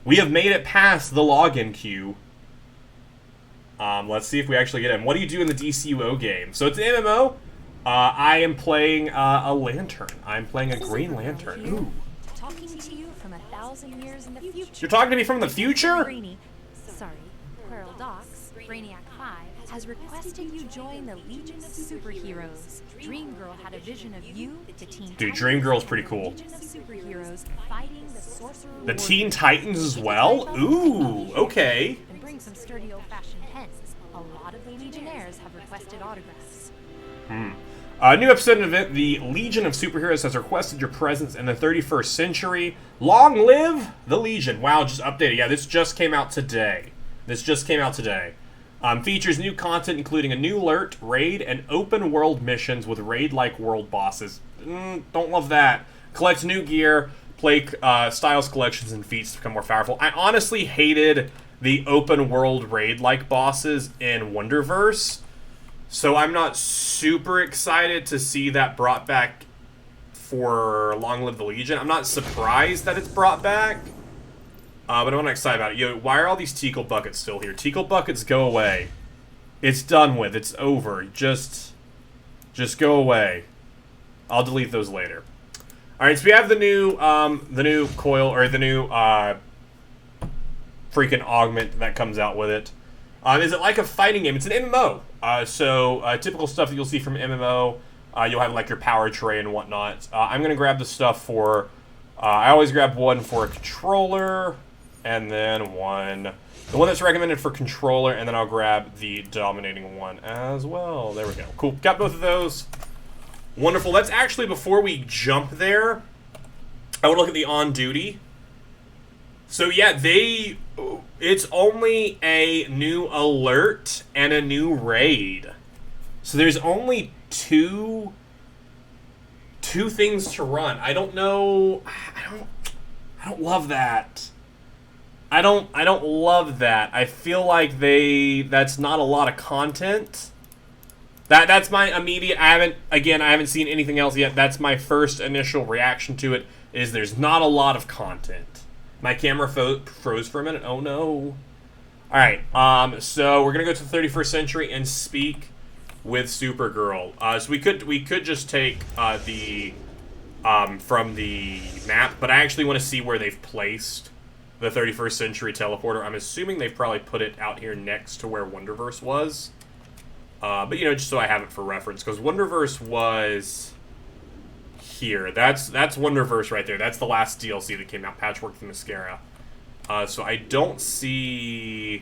We have made it past the login queue. Let's see if we actually get in. What do you do in the DCUO game? So it's an MMO. I am playing a lantern. I'm playing a Green Lantern. Ooh. Talking to you from 1,000 years in the future. You're talking to me from the future? Sorry, Pearl Docs, Brainiac 5, has requested you join the Legion of Superheroes. Dream Girl had a vision of you, the Teen Dude, Dream Girl's pretty cool. Legion of Superheroes fighting the Sorcerer The Teen Titans as well? Ooh, okay. And bring some sturdy old-fashioned pens. A lot of the Legionnaires have requested autographs. A new episode event, the Legion of Superheroes has requested your presence in the 31st century. Long live the Legion. Wow, just updated. Yeah, this just came out today. Features new content, including a new alert, raid, and open world missions with raid-like world bosses. Don't love that. Collect new gear, play styles, collections, and feats to become more powerful. I honestly hated the open world raid-like bosses in Wonderverse. So I'm not super excited to see that brought back for Long Live the Legion. I'm not surprised that it's brought back, but I'm not excited about it. Yo, why are all these Teakle buckets still here? Teakle buckets, go away. It's done with. It's over. Just go away. I'll delete those later. All right, so we have the new coil, or the new freaking augment that comes out with it. Is it like a fighting game? It's an MMO. Typical stuff that you'll see from MMO. You'll have like your power tray and whatnot. I'm going to grab the stuff for... I always grab one for a controller, and then one... The one that's recommended for controller, and then I'll grab the dominating one as well. There we go. Cool. Got both of those. Wonderful. Let's actually, before we jump there, I want to look at the on-duty. So yeah, it's only a new alert and a new raid. So there's only two things to run. I don't know. I don't love that. I don't love that. I feel like that's not a lot of content. That's my immediate. I haven't seen anything else yet. That's my first initial reaction to it. Is there's not a lot of content. My camera froze for a minute. Oh no. Alright, so we're gonna go to the 31st century and speak with Supergirl. So we could just take the from the map, but I actually want to see where they've placed the 31st century teleporter. I'm assuming they've probably put it out here next to where Wonderverse was. But you know, just so I have it for reference, because Wonderverse was here. That's Wonderverse right there. That's the last DLC that came out, Patchwork the Mascara. So I don't see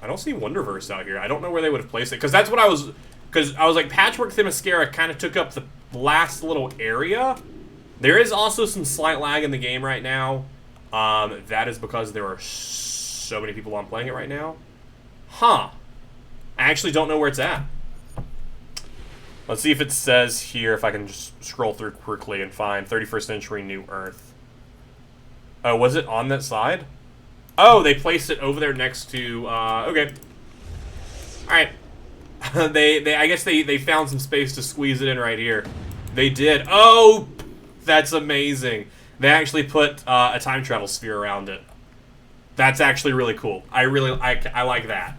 Wonderverse out here. I don't know where they would have placed it, because that's what I was like, Patchwork the Mascara kind of took up the last little area. There is also some slight lag in the game right now. That is because there are so many people on playing it right now. Huh. I actually don't know where it's at. Let's see if it says here, if I can just scroll through quickly and find 31st Century New Earth. Oh, was it on that side? Oh, they placed it over there next to, okay. Alright. I guess they found some space to squeeze it in right here. They did. Oh, that's amazing. They actually put a time travel sphere around it. That's actually really cool. I like that.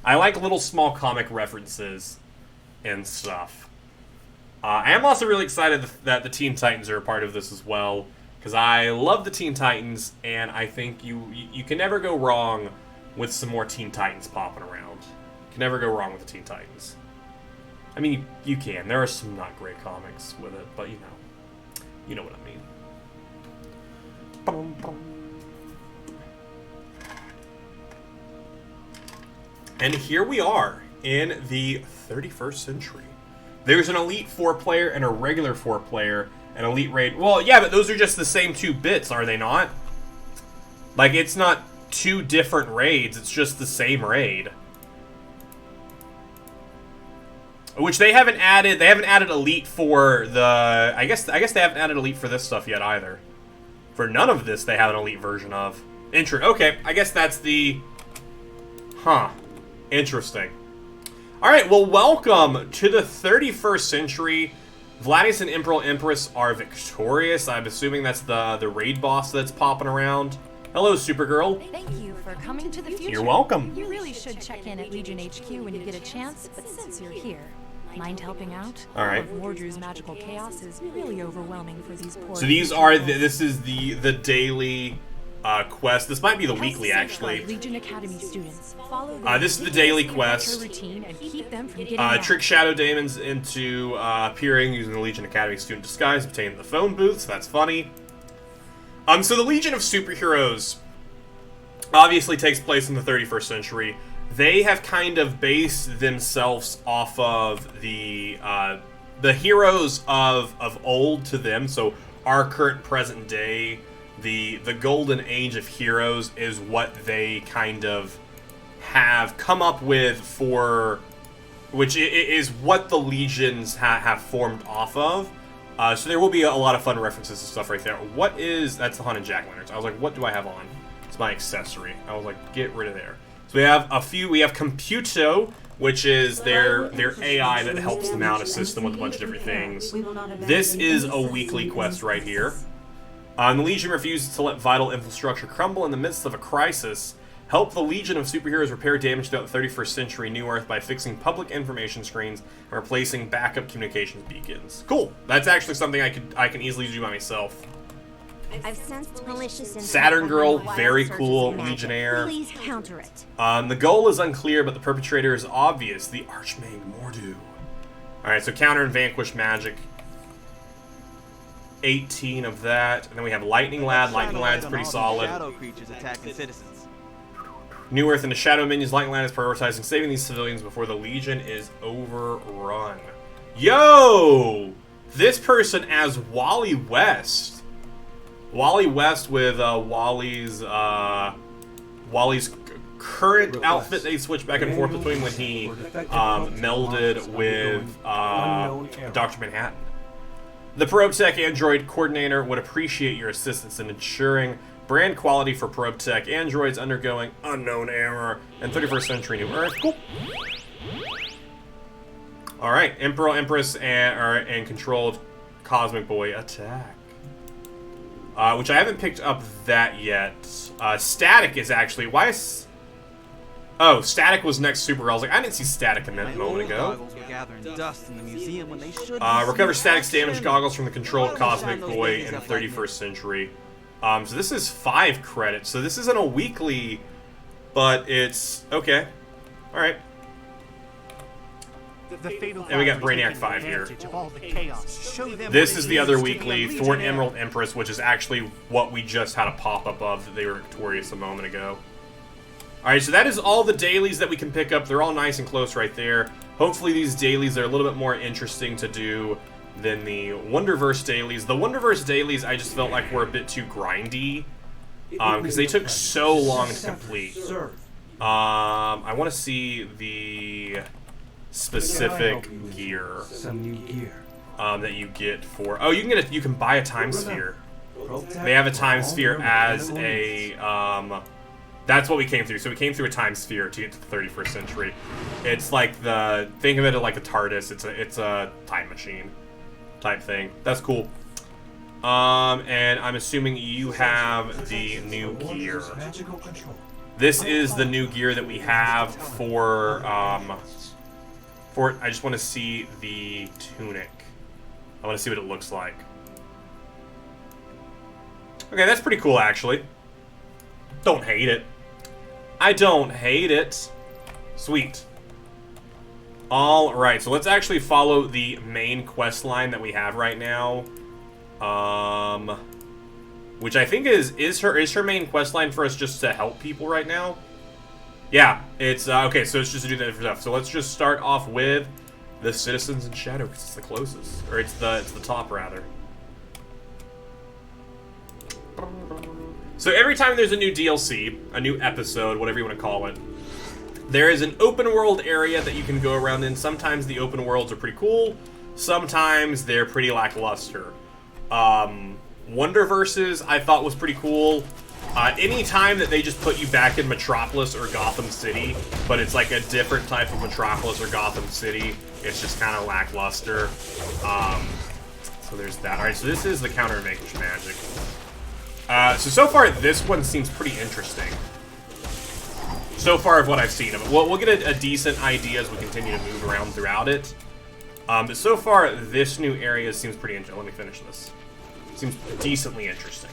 I like little small comic references and stuff. I am also really excited that the Teen Titans are a part of this as well, because I love the Teen Titans, and I think you can never go wrong with some more Teen Titans popping around. You can never go wrong with the Teen Titans. I mean, you can. There are some not great comics with it, but you know what I mean. Bum, bum. And here we are in the 31st century. There's an Elite 4-player and a regular 4-player, an Elite raid. Well, yeah, but those are just the same 2 bits, are they not? Like, it's not 2 different raids, it's just the same raid. Which they haven't added Elite for the... I guess they haven't added Elite for this stuff yet either. For none of this, they have an Elite version of. Okay, I guess that's the... Huh. Interesting. Alright, well, welcome to the 31st century. Vladis and Emperor Empress are victorious. I'm assuming that's the raid boss that's popping around. Hello, Supergirl. Thank you for coming to the future. You're welcome. You really should check in at Legion HQ when you get a chance, but since you're here, mind helping out? All right. Mordru's magical chaos is really overwhelming for these poor. So these are this is the daily quest. This might be the weekly actually. Legion Academy students. Follow this is the daily quest. Routine and keep them from getting trick shadow demons into appearing using the Legion Academy student disguise, obtain the phone booth. So that's funny. So the Legion of Superheroes obviously takes place in the 31st century. They have kind of based themselves off of the heroes of old to them. So our current present day, the golden age of heroes is what they kind of have come up with for, which is what the legions have formed off of. So there will be a lot of fun references and stuff right there. What is... That's the Haunted Jack-O-Lanterns. I was like, what do I have on? It's my accessory. I was like, get rid of there. So we have a few... We have Computo, which is their AI that helps them out, assist them with a bunch of different things. This is a weekly quest right here. The Legion refuses to let vital infrastructure crumble in the midst of a crisis. Help the Legion of Superheroes repair damage throughout the 31st century New Earth by fixing public information screens and replacing backup communications beacons. Cool. That's actually something I can easily do by myself. I've sensed malicious Saturn Girl, very cool Legionnaire. Please counter it. The goal is unclear, but the perpetrator is obvious. The Archmage Mordu. Alright, so counter and vanquish magic. 18 of that. And then we have Lightning Lad. Lightning Lad's pretty solid. Shadow creatures attacking citizens. New Earth and the Shadow Minions. Lightning Lad is prioritizing saving these civilians before the Legion is overrun. Yo! This person as Wally West. Wally West with Wally's current outfit they switched back and forth between when he melded with Dr. Manhattan. The ProbeTech Android Coordinator would appreciate your assistance in ensuring brand quality for ProbeTech androids undergoing unknown error in 31st century New Earth. Cool. Alright, Emperor, Empress, and controlled Cosmic Boy attack. Which I haven't picked up that yet. Static is actually... Why is... Oh, Static was next Supergirl. I was like, I didn't see Static a moment ago. Recover Static's damage goggles from the controlled Cosmic Boy in the 31st century. So this is 5 credits. So this isn't a weekly, but it's... Okay. Alright. And we got Brainiac 5 here. This is the other weekly, Thorn Emerald Empress, which is actually what we just had a pop-up of that they were victorious a moment ago. Alright, so that is all the dailies that we can pick up. They're all nice and close right there. Hopefully these dailies are a little bit more interesting to do than the Wonderverse dailies. The Wonderverse dailies I just felt like were a bit too grindy, because they took so long to complete. I want to see the specific gear that you get for... Oh, you can buy a time sphere. They have a time sphere as a... That's what we came through. So we came through a time sphere to get to the 31st century. It's like think of it like a TARDIS. It's a time machine type thing. That's cool. And I'm assuming you have the new gear. This is the new gear that we have for I just want to see the tunic. I want to see what it looks like. Okay, that's pretty cool actually. Don't hate it. I don't hate it. Sweet. Alright, so let's actually follow the main quest line that we have right now. Which I think is her main quest line for us just to help people right now. Yeah, it's okay, so it's just to do that stuff. So let's just start off with the Citizens in Shadow, because it's the closest. Or it's the top rather. So every time there's a new DLC, a new episode, whatever you want to call it, there is an open world area that you can go around in. Sometimes the open worlds are pretty cool. Sometimes they're pretty lackluster. Wonderverses I thought was pretty cool. Any time that they just put you back in Metropolis or Gotham City, but it's like a different type of Metropolis or Gotham City, it's just kind of lackluster. So there's that. Alright, so this is the counter vanquish magic. So far, this one seems pretty interesting. So far of what I've seen of it. We'll get a decent idea as we continue to move around throughout it. But so far, this new area seems pretty interesting. Let me finish this. Seems decently interesting.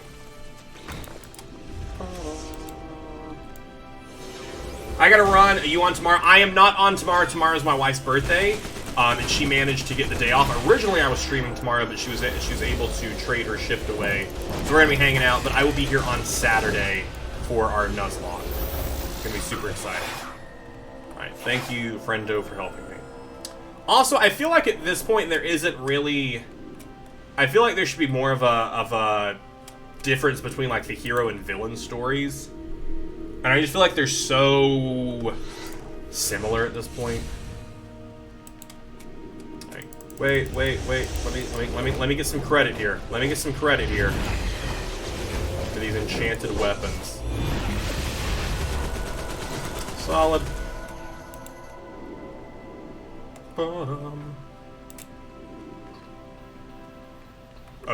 I gotta run. Are you on tomorrow? I am not on tomorrow. Tomorrow's my wife's birthday. And she managed to get the day off. Originally, I was streaming tomorrow, but she was able to trade her shift away. So we're gonna be hanging out, but I will be here on Saturday for our Nuzlocke. It's gonna be super exciting. Alright, thank you, Friendo, for helping me. Also, I feel like at this point there isn't really... I feel like there should be more of a difference between like the hero and villain stories. And I just feel like they're so similar at this point. Wait. Let me get some credit here. Let me get some credit here for these enchanted weapons. Solid. Oh,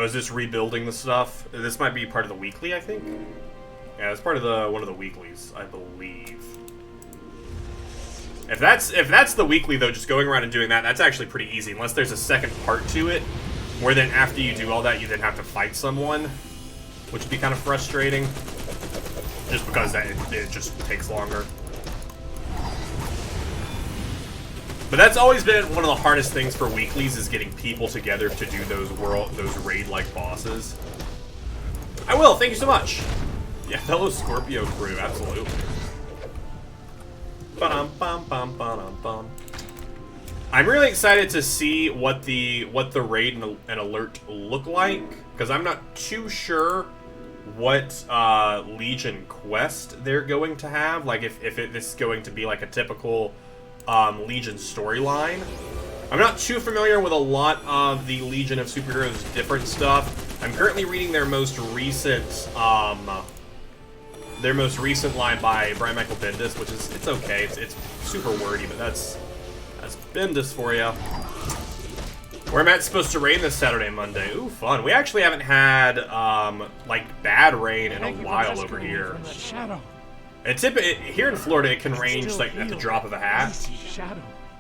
is this rebuilding the stuff? This might be part of the weekly, I think. Yeah, it's part of one of the weeklies, I believe. If that's the weekly, though, just going around and doing that, that's actually pretty easy. Unless there's a second part to it, where then after you do all that, you then have to fight someone, which would be kind of frustrating. Just because it just takes longer. But that's always been one of the hardest things for weeklies, is getting people together to do those raid-like bosses. I will, thank you so much. Yeah, fellow Scorpio crew, absolutely. I'm really excited to see what the raid and alert look like, because I'm not too sure what Legion quest they're going to have. Like if this is going to be like a typical Legion storyline. I'm not too familiar with a lot of the Legion of Superheroes different stuff. I'm currently reading their most recent line by Brian Michael Bendis, which is, it's okay. It's super wordy, but that's Bendis for you. Where Matt's supposed to rain this Saturday and Monday. Ooh, fun. We actually haven't had like bad rain in a while over here. Here in Florida, it can range like at the drop of a hat.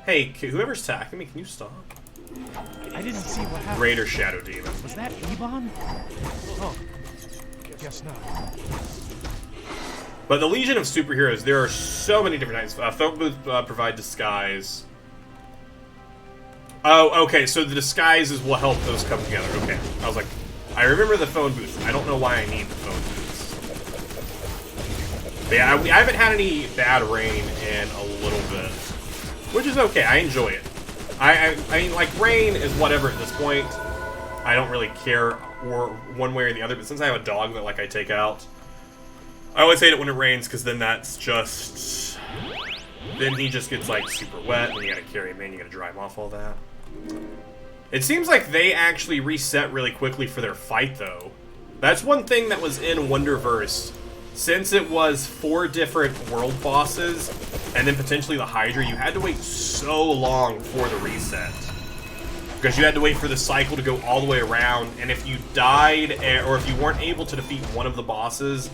Hey, whoever's attacking me, can you stop? I didn't see what happened. Greater Shadow Demon. Was that Ebon? Oh, guess not. But the Legion of Superheroes, there are so many different types. Phone Booth provide disguise. Oh, okay, so the disguises will help those come together. Okay, I was like, I remember the phone booth. I don't know why I need the phone booths. But yeah, I haven't had any bad rain in a little bit, which is okay. I enjoy it. I mean, like, rain is whatever at this point. I don't really care one way or the other, but since I have a dog that, like, I take out, I always hate it when it rains, because then that's just... Then he just gets, like, super wet, and you gotta carry him in, you gotta dry him off, all that. It seems like they actually reset really quickly for their fight, though. That's one thing that was in Wonderverse. Since it was 4 different world bosses, and then potentially the Hydra, you had to wait so long for the reset. Because you had to wait for the cycle to go all the way around, and if you died, or if you weren't able to defeat one of the bosses,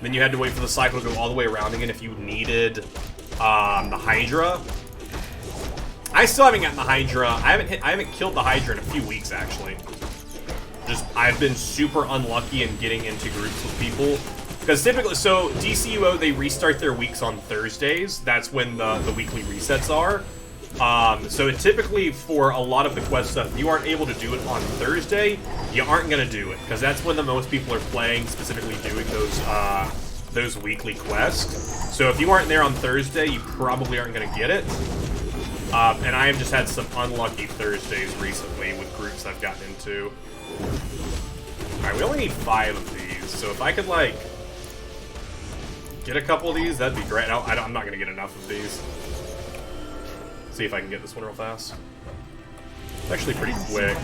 then you had to wait for the cycle to go all the way around again if you needed the Hydra. I still haven't gotten the Hydra. I haven't killed the Hydra in a few weeks, actually. I've been super unlucky in getting into groups with people. Because typically, so DCUO, they restart their weeks on Thursdays. That's when the weekly resets are. So typically, for a lot of the quest stuff, if you aren't able to do it on Thursday, you aren't going to do it. Because that's when the most people are playing, specifically doing those weekly quests. So if you aren't there on Thursday, you probably aren't going to get it. And I have just had some unlucky Thursdays recently with groups I've gotten into. Alright, we only need 5 of these, so if I could, like, get a couple of these, that'd be great. I'm not going to get enough of these. See if I can get this one real fast. It's actually pretty quick.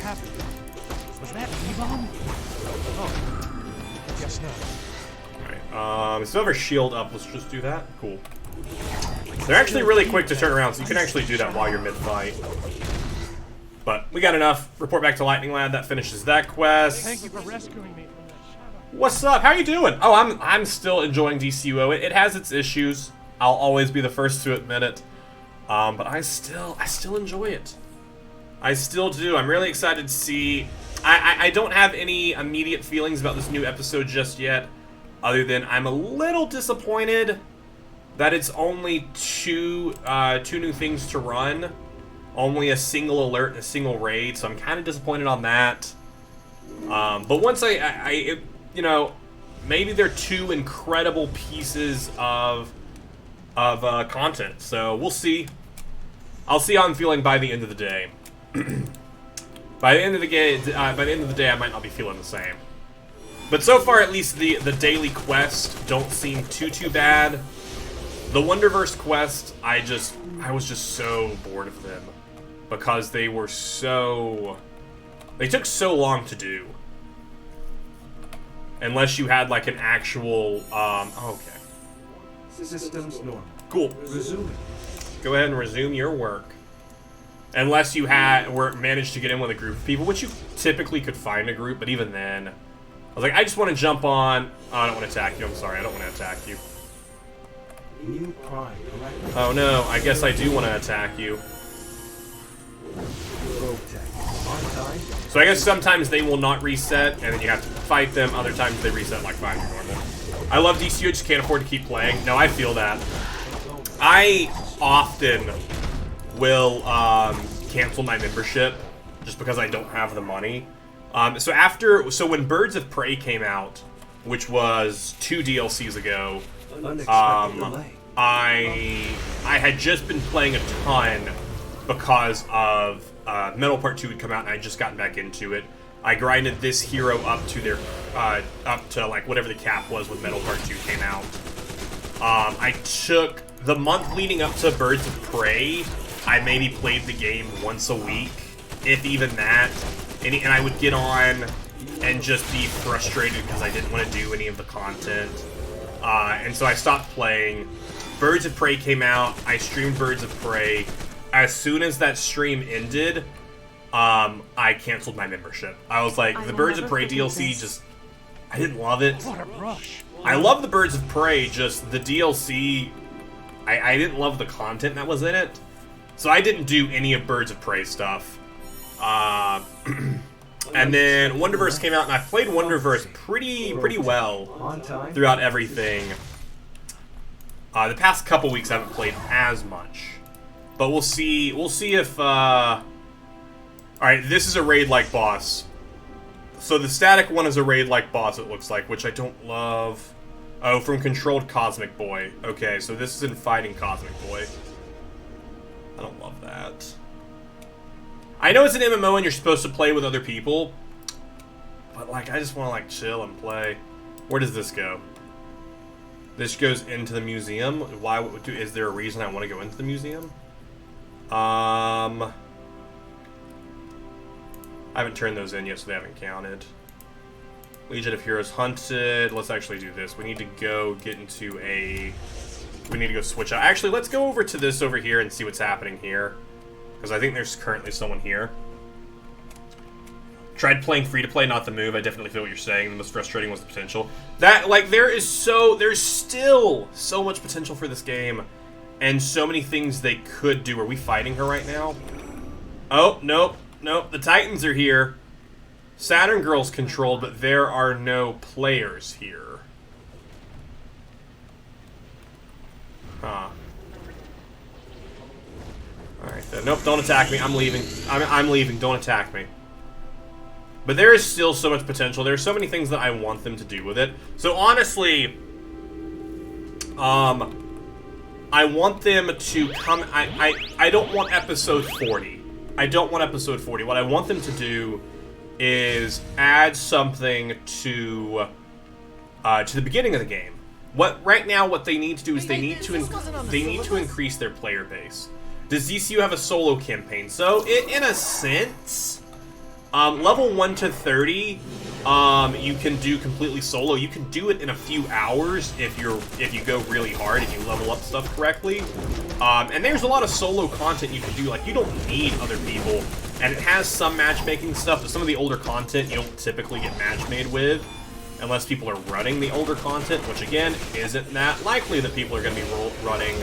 Was that E-bomb? Oh, guess not. Alright, we still have our shield up. Let's just do that. Cool. They're actually really quick to turn around, so you can actually do that while you're mid-fight. But we got enough. Report back to Lightning Lad. That finishes that quest. Thank you for rescuing me from that shadow. What's up? How you doing? Oh, I'm still enjoying DCUO. It has its issues. I'll always be the first to admit it. But I still enjoy it. I still do. I'm really excited to see. I don't have any immediate feelings about this new episode just yet, other than I'm a little disappointed that it's only two new things to run. Only a single alert and a single raid, so I'm kind of disappointed on that. But once you know, maybe they're two incredible pieces of content. So we'll see. I'll see how I'm feeling by the end of the day. By the end of the day, I might not be feeling the same. But so far, at least the daily quests don't seem too bad. The Wonderverse quest, I was just so bored of them. Because they took so long to do. Unless you had like an actual, okay. Systems normal. Cool. Resuming. Go ahead and resume your work. Unless you managed to get in with a group of people, which you typically could find a group, but even then, I was like, I just want to jump on. Oh, I don't want to attack you. I'm sorry, I don't want to attack you. New prime collected. Oh no, I guess I do want to attack you. On time. So I guess sometimes they will not reset, and then you have to fight them. Other times they reset like fine or normal. I love DCUO, just can't afford to keep playing. No, I feel that. I often will cancel my membership just because I don't have the money. So when Birds of Prey came out, which was 2 DLCs ago, Unexpected delay. I had just been playing a ton because of Metal Part 2 had come out and I had just gotten back into it. I grinded this hero up to like whatever the cap was when Metal Part 2 came out. I took the month leading up to Birds of Prey, I maybe played the game once a week, if even that, and I would get on and just be frustrated because I didn't want to do any of the content. And so I stopped playing. Birds of Prey came out, I streamed Birds of Prey. As soon as that stream ended, I canceled my membership. I was like, the Birds of Prey DLC I didn't love it. What a rush. I love the Birds of Prey, just the DLC, I didn't love the content that was in it. So I didn't do any of Birds of Prey stuff. And then Wonderverse came out, and I played Wonderverse pretty well On time. throughout everything. The past couple weeks I haven't played as much. But we'll see if, alright, this is a raid-like boss. So the static one is a raid-like boss, it looks like, which I don't love. Oh, from Controlled Cosmic Boy. Okay, so this is in Fighting Cosmic Boy. I don't love that. I know it's an MMO and you're supposed to play with other people, but, like, I just want to, like, chill and play. Where does this go? This goes into the museum. Is there a reason I want to go into the museum? I haven't turned those in yet, so they haven't counted. Legion of Heroes Hunted. Let's actually do this. We need to go get into a... We need to go switch out. Actually, let's go over to this over here and see what's happening here. Because I think there's currently someone here. Tried playing free-to-play, not the move. I definitely feel what you're saying. The most frustrating was the potential. That, like, there's still so much potential for this game. And so many things they could do. Are we fighting her right now? Oh, nope. Nope. The Titans are here. Saturn Girl's controlled, but there are no players here. Huh. Alright, then. Nope, don't attack me. I'm leaving. I'm leaving. Don't attack me. But there is still so much potential. There are so many things that I want them to do with it. So honestly, I want them to come... I don't want episode 40. I don't want episode 40. What I want them to do is add something to the beginning of the game. Right now what they need to do is they need to increase their player base. Does DCU have a solo campaign? So in a sense, level 1 to 30, you can do completely solo. You can do it in a few hours if you go really hard and you level up stuff correctly. And there's a lot of solo content you can do. Like, you don't need other people And it has some matchmaking stuff, but some of the older content you don't typically get match-made with unless people are running the older content, which again, isn't that likely that people are going to be running,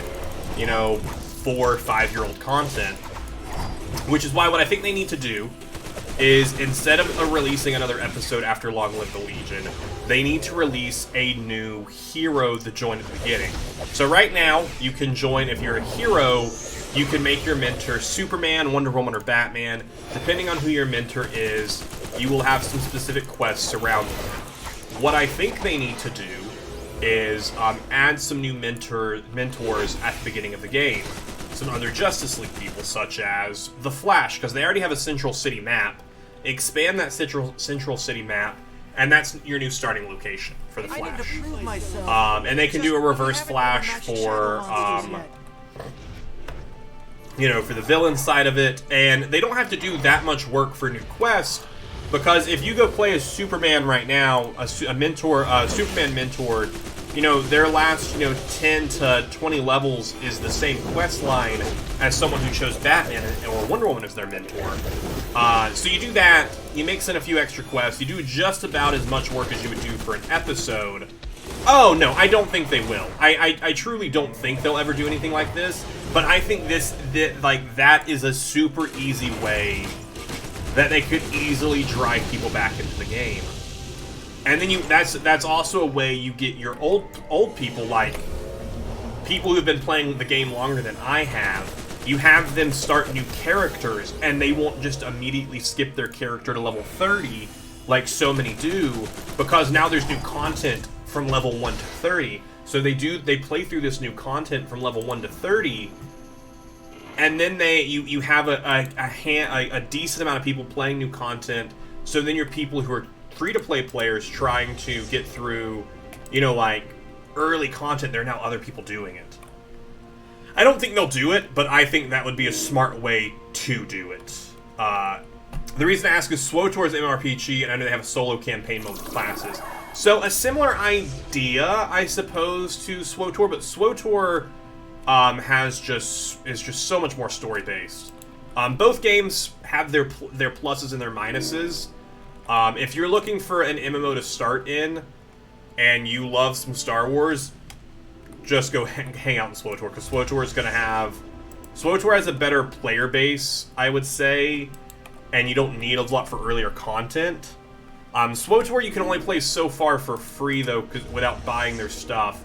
you know, 4 or 5-year-old content. Which is why what I think they need to do is, instead of releasing another episode after Long Live the Legion, they need to release a new hero to join at the beginning. So right now, you can join, if you're a hero, you can make your mentor Superman, Wonder Woman, or Batman. Depending on who your mentor is, you will have some specific quests surrounding them. What I think they need to do is add some new mentors at the beginning of the game. Some other Justice League people, such as the Flash, because they already have a Central City map. Expand that Central City map, and that's your new starting location for the Flash. I need to prove myself. And they can do a Reverse Flash for, you know, for the villain side of it, and they don't have to do that much work for new quests, because if you go play as Superman right now, a Superman mentor, you know, their last, you know, 10 to 20 levels is the same quest line as someone who chose Batman or Wonder Woman as their mentor. So you do that, you mix in a few extra quests, you do just about as much work as you would do for an episode. Oh, no, I don't think they will. I truly don't think they'll ever do anything like this, but I think that is a super easy way that they could easily drive people back into the game. And then that's also a way you get your old people, like people who've been playing the game longer than I have. You have them start new characters, and they won't just immediately skip their character to level 30 like so many do, because now there's new content from level 1 to 30. So they play through this new content from level 1 to 30, and then you have a decent amount of people playing new content. So then your people who are free-to-play players trying to get through, you know, like, early content, there are now other people doing it. I don't think they'll do it, but I think that would be a smart way to do it. The reason I ask is SWTOR's MMORPG, and I know they have a solo campaign mode with classes. So a similar idea, I suppose, to SWTOR, but SWTOR is just so much more story-based. Both games have their pluses and their minuses. If you're looking for an MMO to start in, and you love some Star Wars, just go hang out in SWTOR, because SWTOR has a better player base, I would say, and you don't need a lot for earlier content. SWTOR you can only play so far for free, though, without buying their stuff.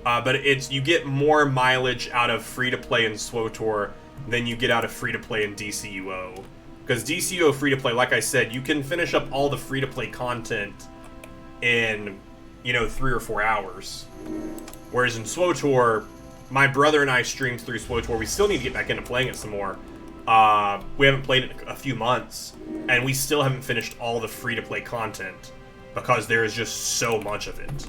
But you get more mileage out of free-to-play in SWTOR than you get out of free-to-play in DCUO. Because DCUO free-to-play, like I said, you can finish up all the free-to-play content in, you know, 3 or 4 hours. Whereas in SWTOR, my brother and I streamed through SWTOR. We still need to get back into playing it some more. We haven't played it in a few months, and we still haven't finished all the free-to-play content because there is just so much of it.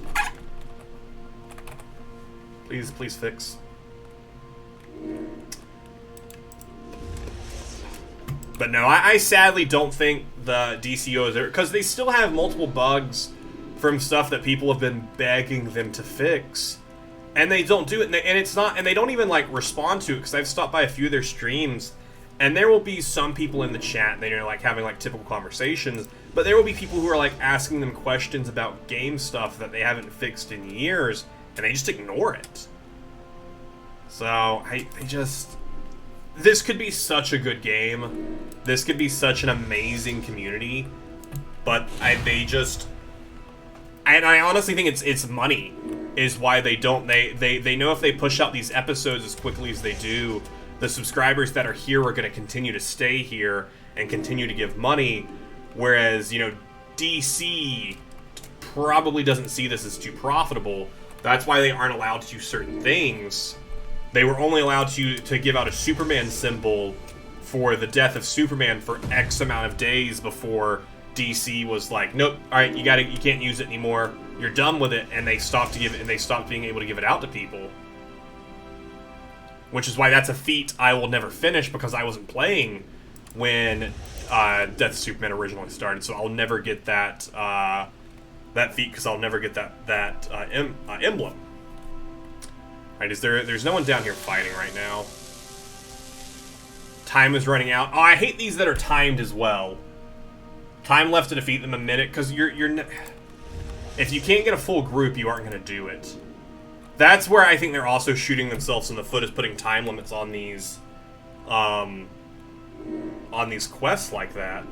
Please fix. But no, I sadly don't think the DCO is there, because they still have multiple bugs from stuff that people have been begging them to fix, and they don't do it, and they don't even like respond to it, because I've stopped by a few of their streams, and there will be some people in the chat that are like having like typical conversations, but there will be people who are like asking them questions about game stuff that they haven't fixed in years, and they just ignore it. So this could be such a good game. This could be such an amazing community, but I honestly think it's money is why they don't. They know if they push out these episodes as quickly as they do, the subscribers that are here are going to continue to stay here and continue to give money, whereas, you know, DC probably doesn't see this as too profitable. That's why they aren't allowed to do certain things. They were only allowed to give out a Superman symbol for the death of Superman for X amount of days before DC was like, nope, all right, you can't use it anymore. You're done with it, and they stopped being able to give it out to people. Which is why that's a feat I will never finish, because I wasn't playing when Death of Superman originally started, so I'll never get that feat, because I'll never get that emblem. Right, there's no one down here fighting right now. Time is running out. Oh, I hate these that are timed as well. Time left to defeat them a minute, because if you can't get a full group, you aren't going to do it. That's where I think they're also shooting themselves in the foot, is putting time limits on these quests like that.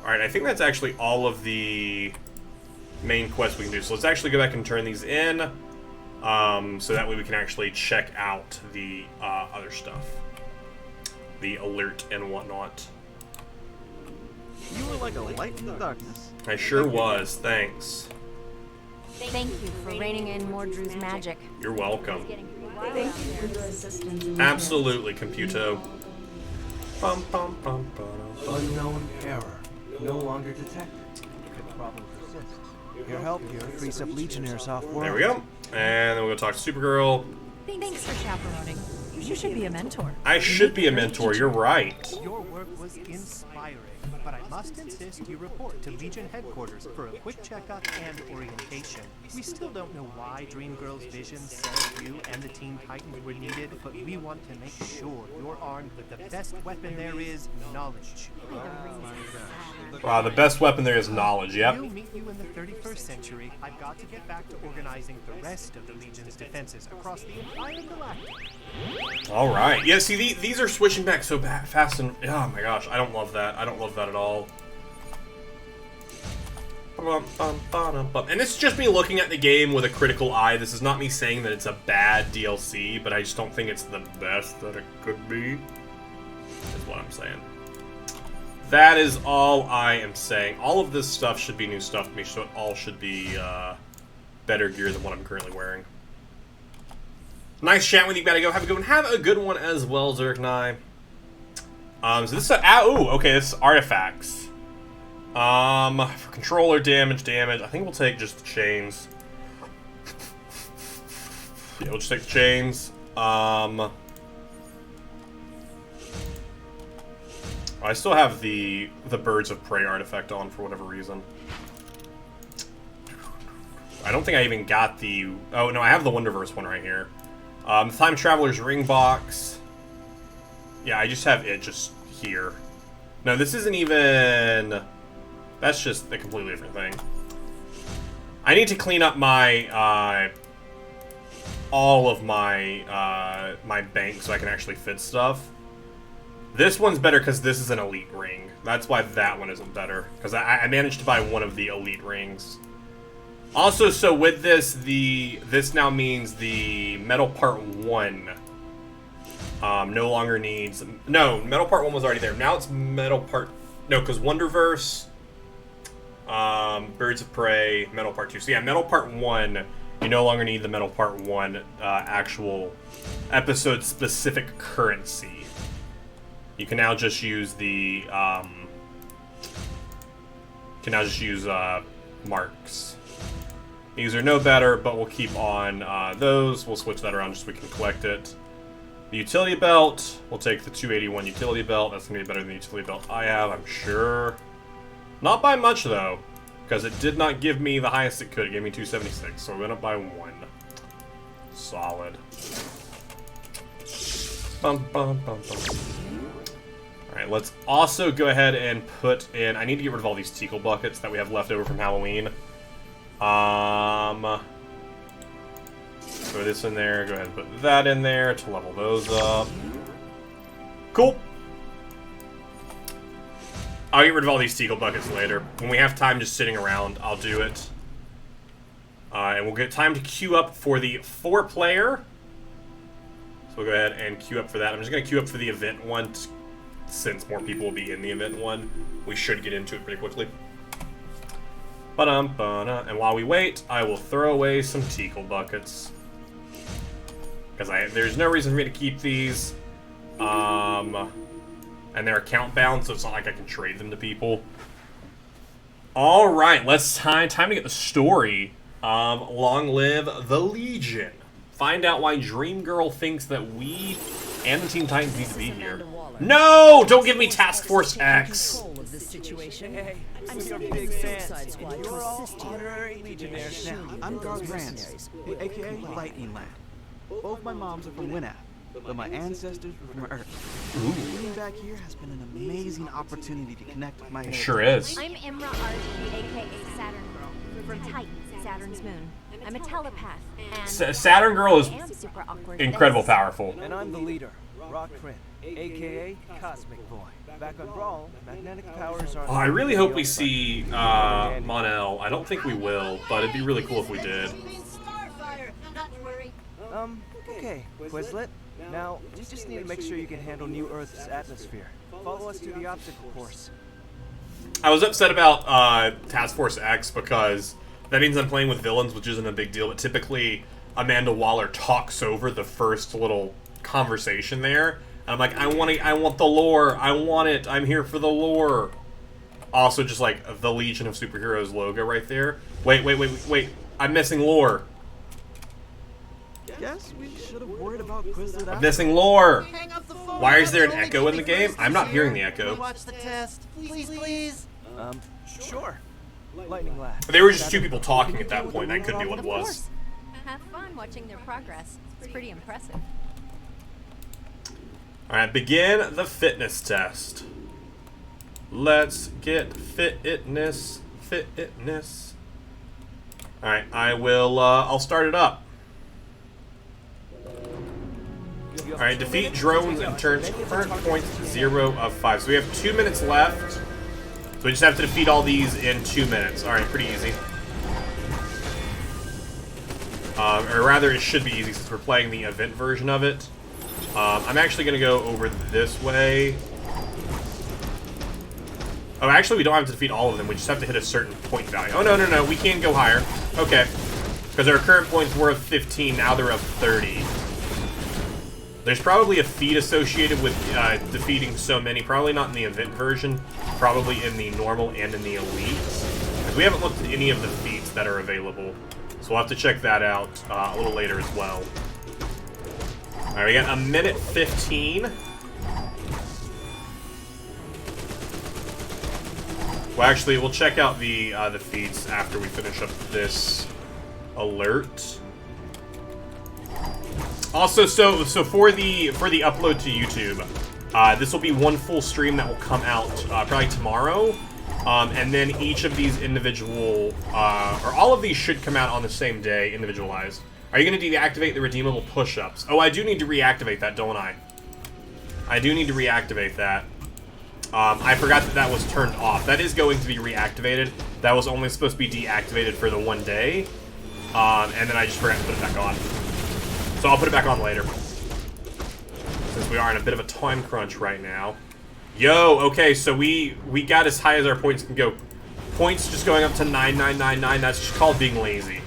Alright, I think that's actually all of the main quests we can do. So let's actually go back and turn these in, so that way we can actually check out the other stuff. The alert and whatnot. You were like a light in the darkness. I sure was, thanks. Thank you for reining in Mordru's magic. You're welcome. Thank you for your assistance. in Absolutely, Computo. Bum, bum, bum, bum. Unknown error. No longer detected. The problem persists. Your help here frees up Legionnaires off world. There we go. And then we'll go talk to Supergirl. Thanks for chaperoning. You should be a mentor. I should be a mentor, you're right. Your work was inspiring, but I must insist you report to Legion headquarters for a quick checkup and orientation. We still don't know why Dreamgirl's vision said you and the Teen Titans were needed, but we want to make sure you're armed with the best weapon there is, knowledge. Wow, the best weapon there is knowledge, yep. We'll meet you in the 31st century. I've got to get back to organizing the rest of the Legion's defenses across the entire galactic. Alright. Yeah, see, these are switching back so fast and... Oh my gosh, I don't love that. I don't love that at all. And this is just me looking at the game with a critical eye. This is not me saying that it's a bad DLC, but I just don't think it's the best that it could be. Is what I'm saying. That is all I am saying. All of this stuff should be new stuff to me, so it all should be better gear than what I'm currently wearing. Nice chat with you. Gotta go. Have a good one. Have a good one as well, Zerk and I. So this is ooh, okay, this is artifacts. For controller damage. I think we'll take just the chains. Yeah, we'll just take the chains. I still have the Birds of Prey artifact on for whatever reason. I don't think I even got the... Oh, no, I have the Wonderverse one right here. Time Traveler's Ring Box. Yeah, I just have it just here. No, this isn't even... That's just a completely different thing. I need to clean up my... all of my, my bank so I can actually fit stuff. This one's better because this is an elite ring. That's why that one isn't better. Because I managed to buy one of the elite rings. Also, so with this, this now means the Metal Part 1 no longer needs... No, Metal Part 1 was already there. Now it's Metal Part... No, because Wonderverse, Birds of Prey, Metal Part 2. So yeah, Metal Part 1, you no longer need the Metal Part 1 actual episode-specific currency. You can now just use the, marks. These are no better, but we'll keep on, those. We'll switch that around just so we can collect it. The utility belt, we'll take the 281 utility belt. That's gonna be better than the utility belt I have, I'm sure. Not by much, though, because it did not give me the highest it could. It gave me 276, so we went up by 1. Solid. Bum, bum, bum, bum. Alright, let's also go ahead and put in... I need to get rid of all these Teakle buckets that we have left over from Halloween. Throw this in there. Go ahead and put that in there to level those up. Cool. I'll get rid of all these Teakle buckets later. When we have time just sitting around, I'll do it. And we'll get time to queue up for the 4-player. So we'll go ahead and queue up for that. I'm just going to queue up for the event one, since more people will be in the event one. We should get into it pretty quickly. And while we wait, I will throw away some Teakle buckets. Because there's no reason for me to keep these. And they're account bound, so it's not like I can trade them to people. Alright, let's time to get the story. Long live the Legion. Find out why Dreamgirl thinks that we and the Teen Titans need to be here. No! Don't give me Task Force X! Hey, we're your big fans. You're all honorary Legionnaires now. I'm Garth Rance, aka Lightning Lad. Both my moms are from Winap. but my ancestors were from Earth. Being back here has been an amazing opportunity to connect with my It heritage. sure is. I'm Imra Archie, aka Saturn Girl, from Titan, Saturn's moon. I'm a telepath, and Saturn Girl is I am super awkward. incredible powerful. And I'm the leader, Rock Kryn, aka Cosmic Boy. Back on Brawl, magnetic powers are... Oh, I really hope we see Mon-El. I don't think we will, but it'd be really cool if we did. Okay, Quizlet. Now, you just need to make sure you can handle New Earth's atmosphere. Follow us to the obstacle course. I was upset about Task Force X because that means I'm playing with villains, which isn't a big deal, but typically Amanda Waller talks over the first little conversation there. And I'm like, I want the lore. I want it. I'm here for the lore. Also, just like the Legion of Superheroes logo right there. Wait. I'm missing lore. Guess we should have worried about Quizlet. I'm missing lore. Hang up the phone. Why is there an Only echo in the game? 21st I'm not this hearing the year. echo. Watch the test. Please. Sure. Lightning Laugh. They were just two people talking at that point. That could be what it of was. course. Have fun watching their progress. It's pretty impressive. Alright, begin the fitness test. Let's get fitness. Alright, I'll start it up. Alright, defeat drones and turn current points to 0 of 5. So we have 2 minutes left. So we just have to defeat all these in 2 minutes. Alright, pretty easy. Or rather, it should be easy since we're playing the event version of it. I'm actually going to go over this way. Oh, actually, we don't have to defeat all of them. We just have to hit a certain point value. Oh, no. We can go higher. Okay. Because our current points were of 15. Now they're of 30. There's probably a feat associated with defeating so many. Probably not in the event version. Probably in the normal and in the elite. Because we haven't looked at any of the feats that are available. So we'll have to check that out a little later as well. Alright, we got a minute 15. Well, actually, we'll check out the feats after we finish up this alert. Also, so for the upload to YouTube, this will be one full stream that will come out probably tomorrow, and then each of these individual, or all of these should come out on the same day, individualized. Are you going to deactivate the redeemable push-ups? Oh, I do need to reactivate that, don't I? I do need to reactivate that. I forgot that was turned off. That is going to be reactivated. That was only supposed to be deactivated for the one day. And then I just forgot to put it back on. So I'll put it back on later. Since we are in a bit of a time crunch right now. Yo, okay, so we got as high as our points can go. Points just going up to 9999. That's just called being lazy.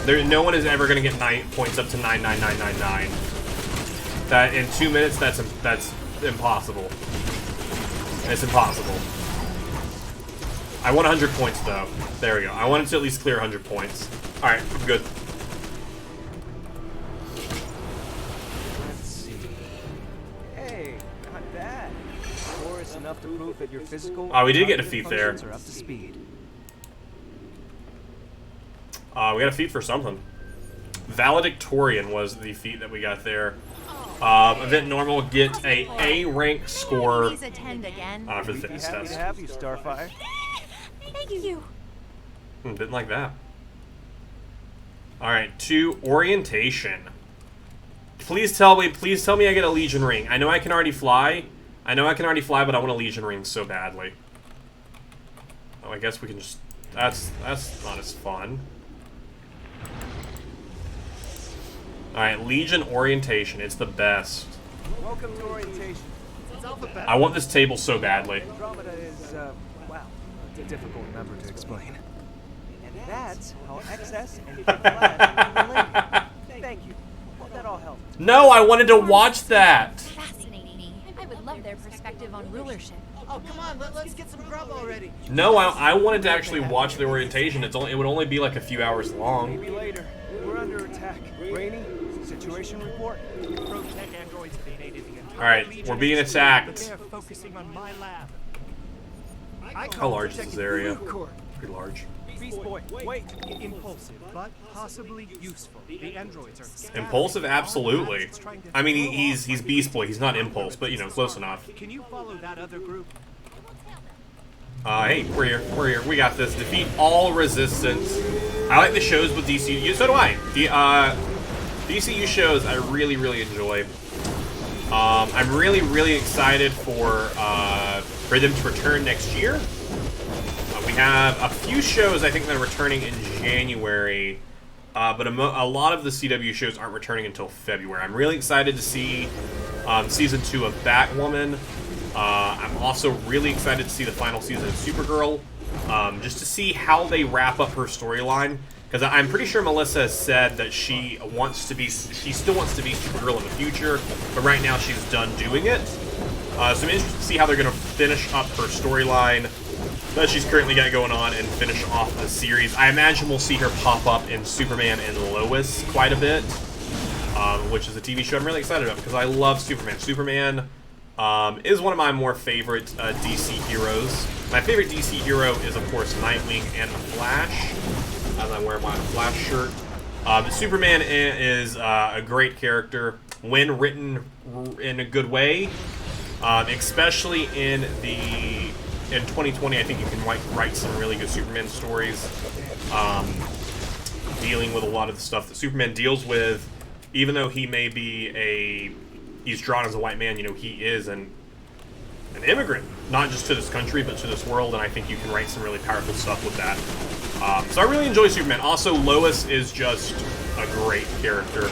No one is ever going to get points up to 99999. That in 2 minutes, that's impossible. It's impossible. I want 100 points though. There we go. I wanted to at least clear 100 points. All right, I'm good. Let's see. Hey, not bad. Score is enough to prove that your physical. Oh, we did get a feat there. Are up to speed. We got a feat for something. Valedictorian was the feat that we got there. Event normal, get a A-rank score Please attend again. for the fitness Happy test. to have you, Starfire. Thank you. Didn't like that. Alright, to orientation. Please tell me I get a Legion ring. I know I can already fly. but I want a Legion ring so badly. Oh, I guess we can just... That's not as fun. Alright, Legion orientation. It's the best. Welcome to orientation. I want this table so badly. Andromeda is, wow, a difficult number to explain. And that's how XS and Class are related. Thank you. Well, that all helped. No, I wanted to watch that. Fascinating me. I would love their perspective on rulership. Oh, come on, let's get some grub already. No, I wanted to actually watch the orientation. It would only be like a few hours long. Maybe later. We're under attack. Rainy, situation report. Pro-tech androids invaded the entire Alright, Legion we're being and attacked. but they're focusing on my lab. How large is this area? Pretty large. Beast Boy, wait! Impulsive, but possibly useful. The androids are Impulsive, absolutely. I mean, he's Beast Boy. He's not Impulse, but you know, close enough. Can you follow that other group? Hey, we're here. We got this. Defeat all resistance. I like the shows with DCU. So do I. DCU shows I really enjoy. I'm really excited for them to return next year. We have a few shows I think that are returning in January, but a lot of the CW shows aren't returning until February. I'm really excited to see season 2 of Batwoman. I'm also really excited to see the final season of Supergirl, just to see how they wrap up her storyline. Because I'm pretty sure Melissa has said that she still wants to be Supergirl in the future, but right now she's done doing it. So I'm interested to see how they're going to finish up her storyline that she's currently got going on and finish off the series. I imagine we'll see her pop up in Superman and Lois quite a bit, which is a TV show I'm really excited about because I love Superman. Superman is one of my more favorite DC heroes. My favorite DC hero is, of course, Nightwing and the Flash, as I wear my Flash shirt. But Superman is a great character when written in a good way, especially in 2020. I think you can write some really good Superman stories, dealing with a lot of the stuff that Superman deals with. Even though he may be he's drawn as a white man, you know, he is an immigrant, not just to this country, but to this world, and I think you can write some really powerful stuff with that. So I really enjoy Superman. Also, Lois is just a great character.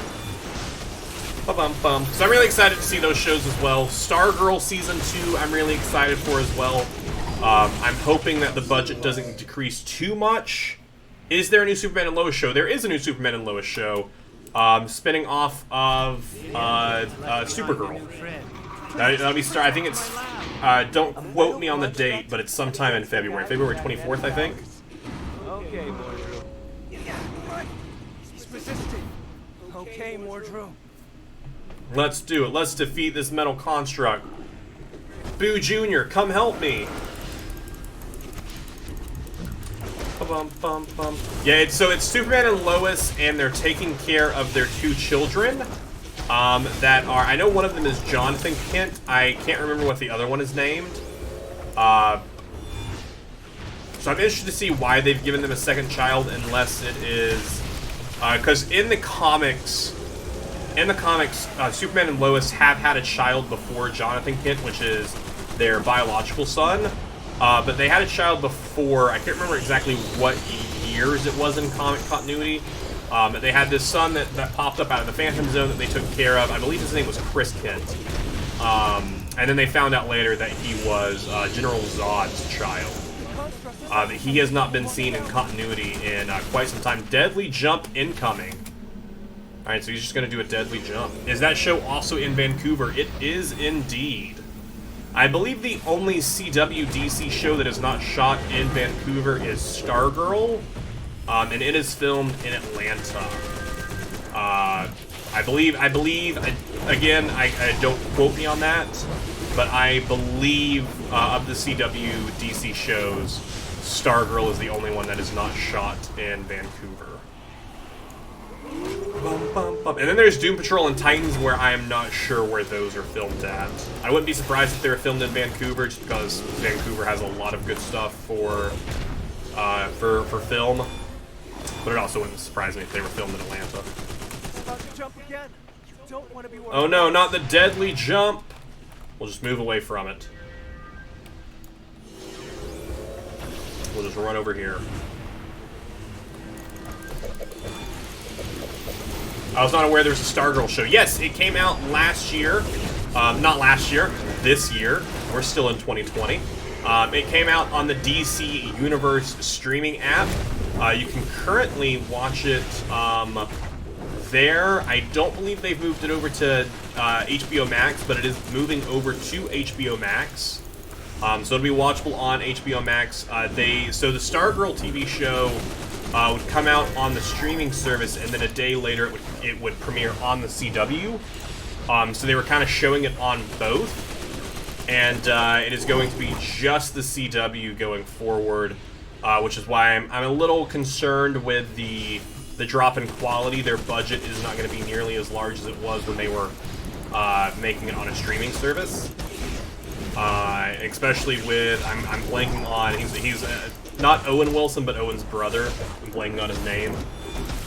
Ba-bum-bum. So I'm really excited to see those shows as well. Stargirl Season 2, I'm really excited for as well. I'm hoping that the budget doesn't decrease too much. Is there a new Superman and Lois show? There is a new Superman and Lois show, spinning off of Supergirl. That'll be I think it's, don't quote me on the date, but it's sometime in February. February 24th, I think. Okay, Mordrew. He's resisting. Okay, Mordrew. Let's do it. Let's defeat this metal construct. Boo Jr., come help me. Bum. Yeah, so it's Superman and Lois, and they're taking care of their 2 children. That are, I know one of them is Jonathan Kent. I can't remember what the other one is named. So I'm interested to see why they've given them a second child, unless it is, because in the comics, Superman and Lois have had a child before Jonathan Kent, which is their biological son. But they had a child before, I can't remember exactly what years it was in comic continuity. But they had this son that popped up out of the Phantom Zone that they took care of. I believe his name was Chris Kent. And then they found out later that he was General Zod's child. He has not been seen in continuity in quite some time. Deadly Jump incoming. Alright, so he's just going to do a Deadly Jump. Is that show also in Vancouver? It is indeed. I believe the only CW DC show that is not shot in Vancouver is Stargirl, and it is filmed in Atlanta. I believe, again, I don't quote me on that, but I believe of the CW DC shows, Stargirl is the only one that is not shot in Vancouver. And then there's Doom Patrol and Titans, where I am not sure where those are filmed at. I wouldn't be surprised if they were filmed in Vancouver, just because Vancouver has a lot of good stuff for film. But it also wouldn't surprise me if they were filmed in Atlanta. About to jump again. You don't want to be Oh no, not the Deadly Jump! We'll just move away from it. We'll just run over here. I was not aware there was a Stargirl show. Yes, it came out last year. Not last year, this year. We're still in 2020. It came out on the DC Universe streaming app. You can currently watch it there. I don't believe they've moved it over to HBO Max, but it is moving over to HBO Max. So it'll be watchable on HBO Max. So the Stargirl TV show would come out on the streaming service, and then a day later it would premiere on the CW. So they were kind of showing it on both, and it is going to be just the CW going forward. which is why I'm a little concerned with the drop in quality. Their budget is not going to be nearly as large as it was when they were making it on a streaming service. Especially with, I'm blanking on, he's not Owen Wilson, but Owen's brother. I'm blanking on his name.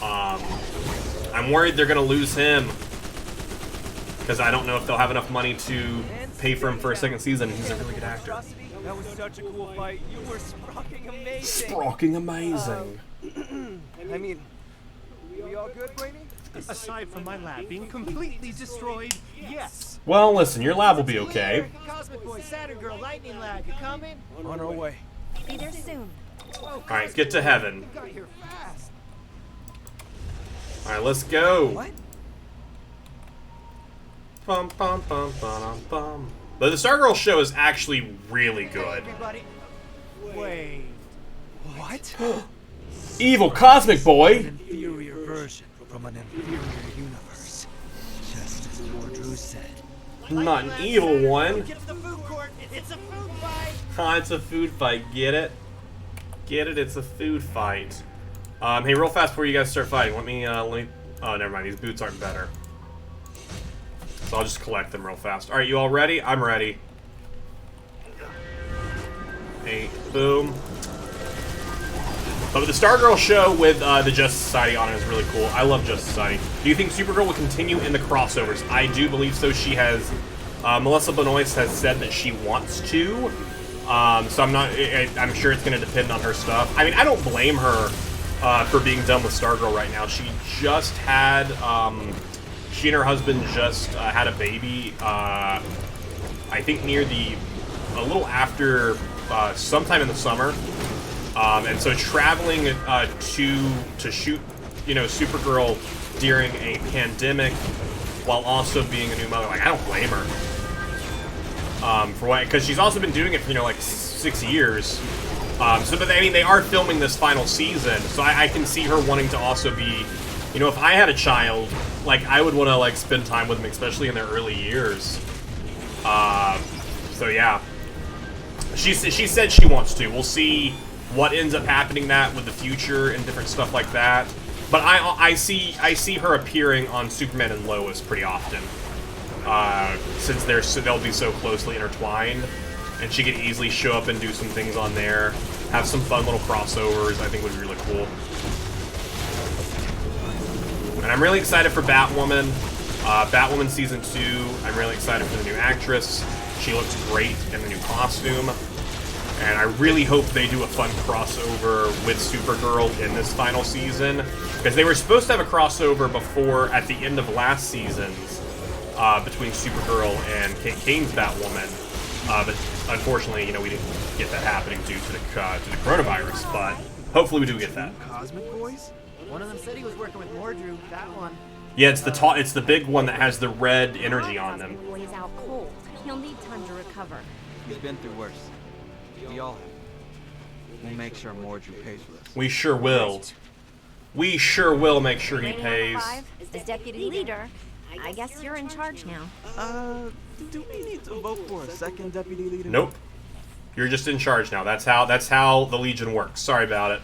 I'm worried they're going to lose him, because I don't know if they'll have enough money to pay for him for a second season. He's a really good actor. That was such a cool fight. You were sprocking amazing. Sprocking amazing. I mean, we all good, Brainy? Aside from my lab being completely destroyed, yes. Well, listen, your lab will be okay. Cosmic Boy, Saturn Girl, Lightning Lad, you coming? On our way. Be there soon. Alright, get to heaven. Got here fast. Alright, let's go. What? Bum, bum, bum, bum, bum. But the Stargirl show is actually really good. Everybody, Wait. What? Evil Cosmic Boy! Inferior version from an inferior universe. Just as Mordru said. Not an evil one. get to the food court. It's a food fight. Ah, it's a food fight. Get it? Get it? It's a food fight. Hey, real fast before you guys start fighting, let me. Oh, never mind. These boots aren't better. So I'll just collect them real fast. All right, you all ready? I'm ready. Hey, boom. But the Stargirl show with the Justice Society on it is really cool. I love Justice Society. Do you think Supergirl will continue in the crossovers? I do believe so. She has, Melissa Benoist has said that she wants to. So I'm sure it's going to depend on her stuff. I mean, I don't blame her for being done with Stargirl right now. She just had, she and her husband just had a baby. I think near a little after, sometime in the summer. And so traveling to shoot, Supergirl during a pandemic while also being a new mother, like, I don't blame her. For what? Because she's also been doing it for, like 6 years. But I mean, they are filming this final season, so I can see her wanting to also be, if I had a child, like, I would want to, like, spend time with them, especially in their early years. So yeah. She said she wants to. We'll see what ends up happening with the future and different stuff like that. But I see her appearing on Superman and Lois pretty often, since they'll be so closely intertwined, and she could easily show up and do some things on there, have some fun little crossovers. I think would be really cool. And I'm really excited for Batwoman. Batwoman season 2. I'm really excited for the new actress. She looks great in the new costume. And I really hope they do a fun crossover with Supergirl in this final season. Because they were supposed to have a crossover before, at the end of last season's, between Supergirl and Kate Kane's Batwoman. But unfortunately, we didn't get that happening due to the coronavirus. But hopefully we do get that. Cosmic Boys? One of them said he was working with Mordru. That one. Yeah, it's the big one that has the red energy on them. Cosmic Boy is out cold. He'll need time to recover. He's been through worse. We all have. We'll make sure Mordru pays for this. We sure will. We sure will make sure he Brainiac pays. 5, as deputy leader, I guess you're in charge now. Do we need to vote for a second deputy leader? Nope. You're just in charge now. That's how the Legion works. Sorry about it.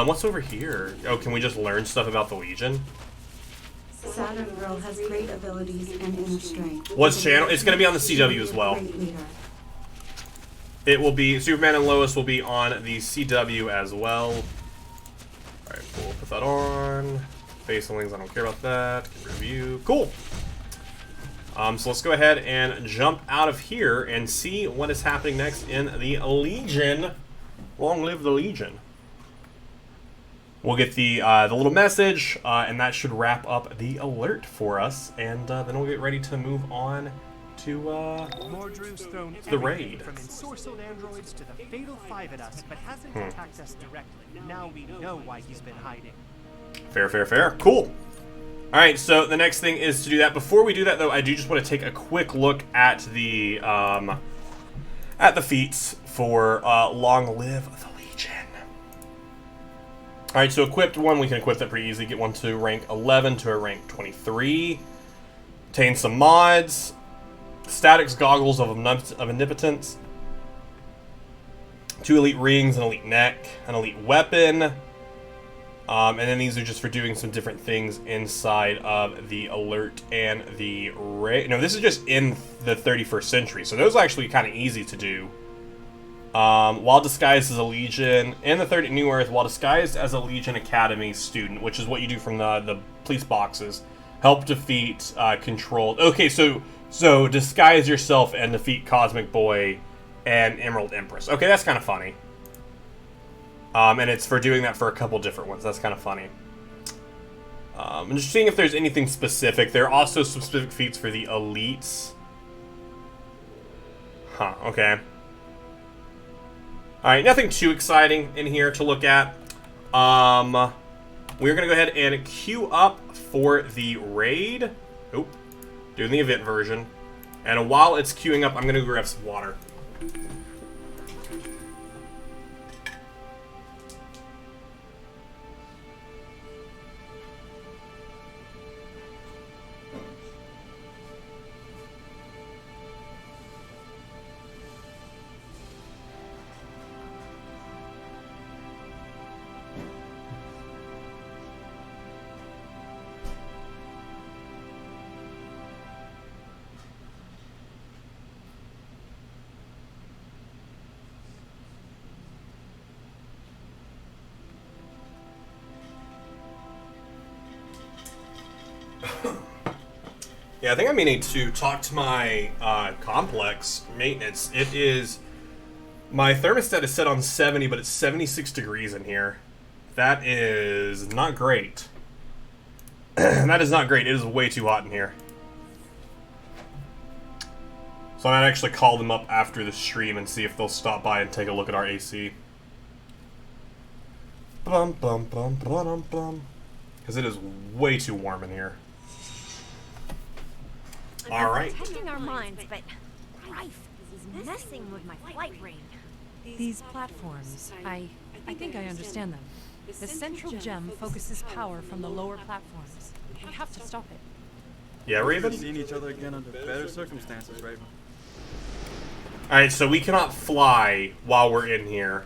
What's over here? Oh, can we just learn stuff about the Legion? Saturn Girl has great abilities and inner strength. What's channel? It's going to be on the CW as well. Great leader. It will be, Superman and Lois will be on the CW as well. Alright, cool. Put that on. Facelings, I don't care about that. Review. Cool. So let's go ahead and jump out of here and see what is happening next in the Legion. Long live the Legion. We'll get the little message, and that should wrap up the alert for us, and then we'll get ready to move on to Mordru's thrown the raid. everything from ensorcelled androids to the Fatal Five at us, but hasn't attacked us directly. Now we know why he's been hiding. Fair, fair, fair. Cool. Alright, so the next thing is to do that. Before we do that, though, I do just want to take a quick look at the feats for Long Live the Legion. Alright, so equipped one, we can equip that pretty easily. Get one to rank 11 to a rank 23. Obtain some mods. Statics Goggles of Omnipotence. 2 elite rings, an elite neck, an elite weapon. And then these are just for doing some different things inside of the alert and the raid. No, this is just in the 31st century. So those are actually kind of easy to do. While disguised as a Legion in the New Earth, while disguised as a Legion Academy student, which is what you do from the police boxes, help defeat controlled. Okay, so disguise yourself and defeat Cosmic Boy and Emerald Empress. Okay, that's kind of funny. And it's for doing that for a couple different ones. That's kind of funny. I'm just seeing if there's anything specific. There are also some specific feats for the elites. Huh, okay. Alright, nothing too exciting in here to look at. We're going to go ahead and queue up for the raid. Oop. Doing the event version. And while it's queuing up, I'm going to go grab some water. Yeah, I think I may need to talk to my complex maintenance. It is... My thermostat is set on 70, but it's 76 degrees in here. That is not great. That is not great. It is way too hot in here. So I might actually call them up after the stream and see if they'll stop by and take a look at our AC. Bum bum bum bum bum. Because it is way too warm in here. All right. Protecting our minds, but Rife is messing with my flight ring. These platforms, I think I understand them. The central gem focuses power from the lower platforms. We have to stop it. Yeah, Raven? Seeing each other again under better circumstances, Raven. Alright, so we cannot fly while we're in here,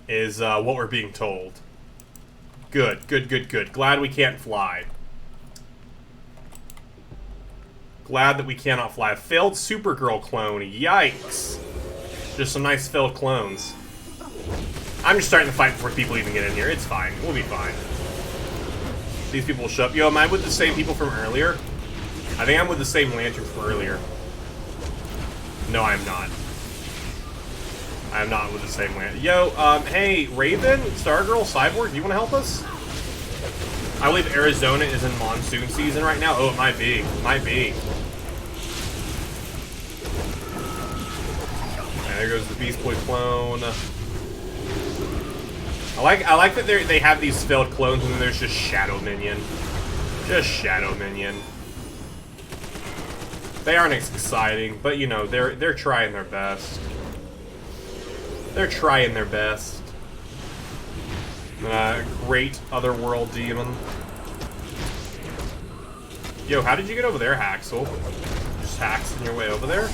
is what we're being told. Good, good, good, good. Glad we can't fly. Glad that we cannot fly. Failed Supergirl clone. Yikes. Just some nice failed clones. I'm just starting to fight before people even get in here. It's fine. We'll be fine. These people will show up. Yo, am I with the same people from earlier? I think I'm with the same Lantern from earlier. No, I'm not. I'm not with the same Lantern. Yo, hey, Raven, Stargirl, Cyborg, do you want to help us? I believe Arizona is in monsoon season right now. Oh, it might be. Might be. And there goes the Beast Boy clone. I like that they have these failed clones and then there's just Shadow Minion. Just Shadow Minion. They aren't exciting, but you know, they're trying their best. They're trying their best. Great Otherworld Demon. Yo, how did you get over there, Haxel? Just haxing your way over there?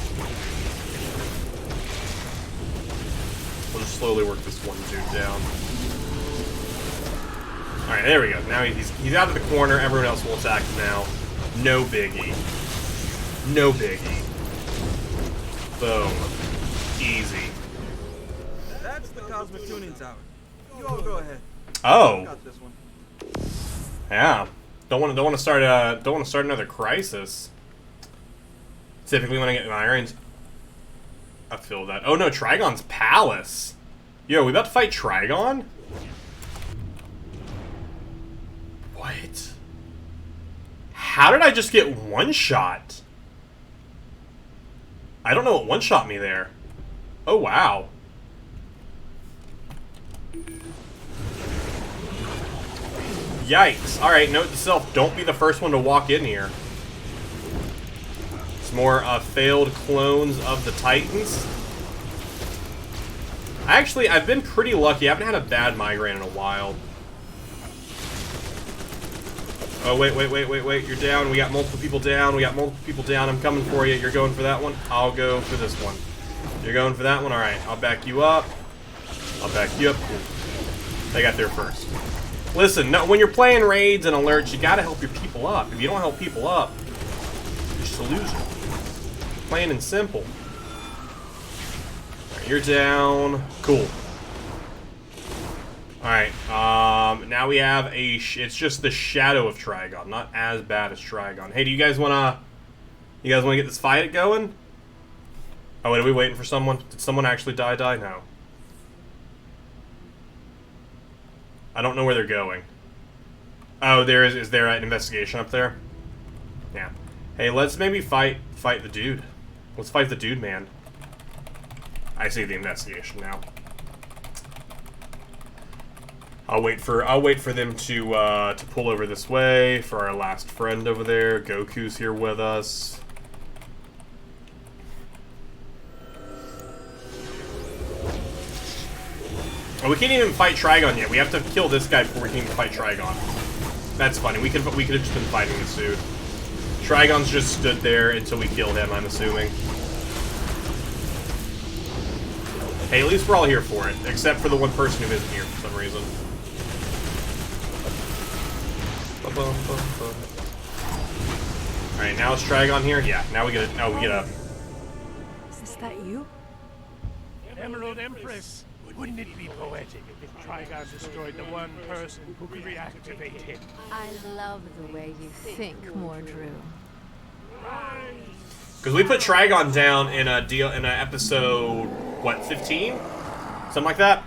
We'll just slowly work this one dude down. Alright, there we go. Now he's out of the corner. Everyone else will attack him now. No biggie. No biggie. Boom. Easy. That's the Cosmic Tuning Tower. You all go ahead. Oh. Got this one. Yeah. Don't want to start another crisis. Typically when I get my irons. I feel that. Oh no, Trigon's Palace. Yo, we about to fight Trigon? What? How did I just get one shot? I don't know what one shot me there. Oh wow. Yikes. Alright, note to self, don't be the first one to walk in here. It's more failed clones of the Titans. I've been pretty lucky. I haven't had a bad migraine in a while. Oh, wait. You're down. We got multiple people down. I'm coming for you. You're going for that one. I'll go for this one. You're going for that one? Alright, I'll back you up. I'll back you up. Cool. They got there first. Listen, no, when you're playing raids and alerts, you gotta help your people up. If you don't help people up, you're just a loser. Plain and simple. Right, you're down. Cool. Alright, now we have it's just the shadow of Trigon, not as bad as Trigon. Hey, do you guys wanna get this fight going? Oh, wait, are we waiting for someone? Did someone actually die? No. I don't know where they're going. Oh, is there an investigation up there? Yeah. Hey, let's maybe fight the dude. Let's fight the dude, man. I see the investigation now. I'll wait for them to pull over this way for our last friend over there. Goku's here with us. Oh, we can't even fight Trigon yet. We have to kill this guy before we can even fight Trigon. That's funny. We could have just been fighting this dude. Trigon's just stood there until we kill him, I'm assuming. Hey, at least we're all here for it, except for the one person who isn't here for some reason. Alright, now it's Trigon here? Yeah, now we get a... Is that you? Emerald Empress, wouldn't it be poetic if Trigon destroyed the one person who could reactivate him? I love the way you think, Mordru. Because we put Trigon down in an episode, what, 15? Something like that?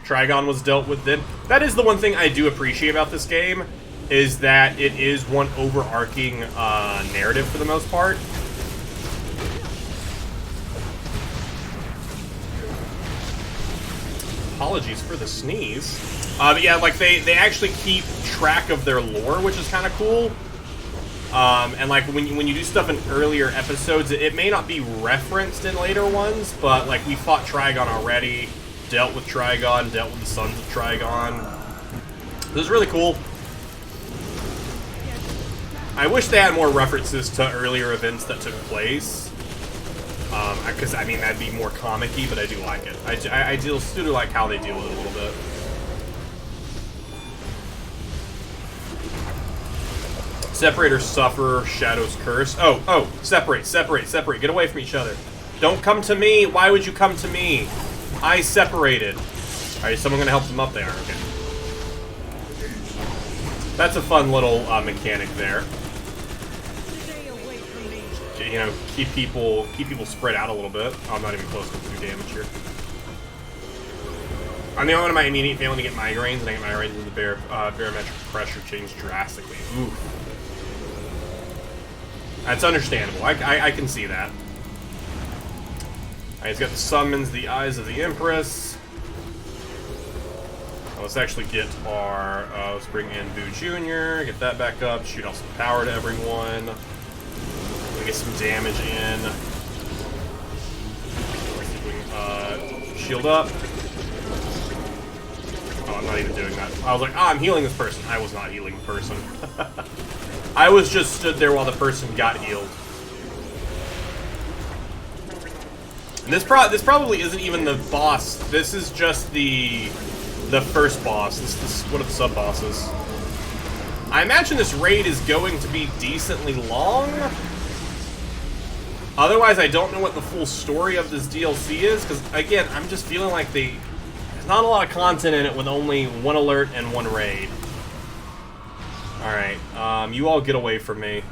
Trigon was dealt with then. That is the one thing I do appreciate about this game, is that it is one overarching narrative for the most part. Apologies for the sneeze. But yeah, like they actually keep track of their lore, which is kind of cool. And like when you do stuff in earlier episodes, it may not be referenced in later ones, but like we fought Trigon already, dealt with Trigon, dealt with the Sons of Trigon. This is really cool. I wish they had more references to earlier events that took place. Because, I mean, that'd be more comic-y, but I do like it. I still do like how they deal with it a little bit. Separate or suffer, Shadow's curse. Oh, separate. Get away from each other. Don't come to me. Why would you come to me? I separated. Alright, is someone gonna help them up there? Okay. That's a fun little mechanic there. You know, keep people spread out a little bit. Oh, I'm not even close to 2 damage here. I'm the only one in my immediate family to get migraines, and I get migraines when the barometric pressure changed drastically. Ooh. That's understandable. I can see that. Alright, he's got the summons, the eyes of the Empress. Let's actually get our, let's bring in Boo Jr., get that back up, shoot off some power to everyone. Get some damage in. Shield up. Oh, I'm not even doing that. I was like, I'm healing this person. I was not healing the person. I was just stood there while the person got healed. And this probably isn't even the boss. This is just the first boss. This is one of the sub-bosses. I imagine this raid is going to be decently long. Otherwise, I don't know what the full story of this DLC is, because, again, I'm just feeling like there's not a lot of content in it with only 1 alert and 1 raid. Alright, you all get away from me.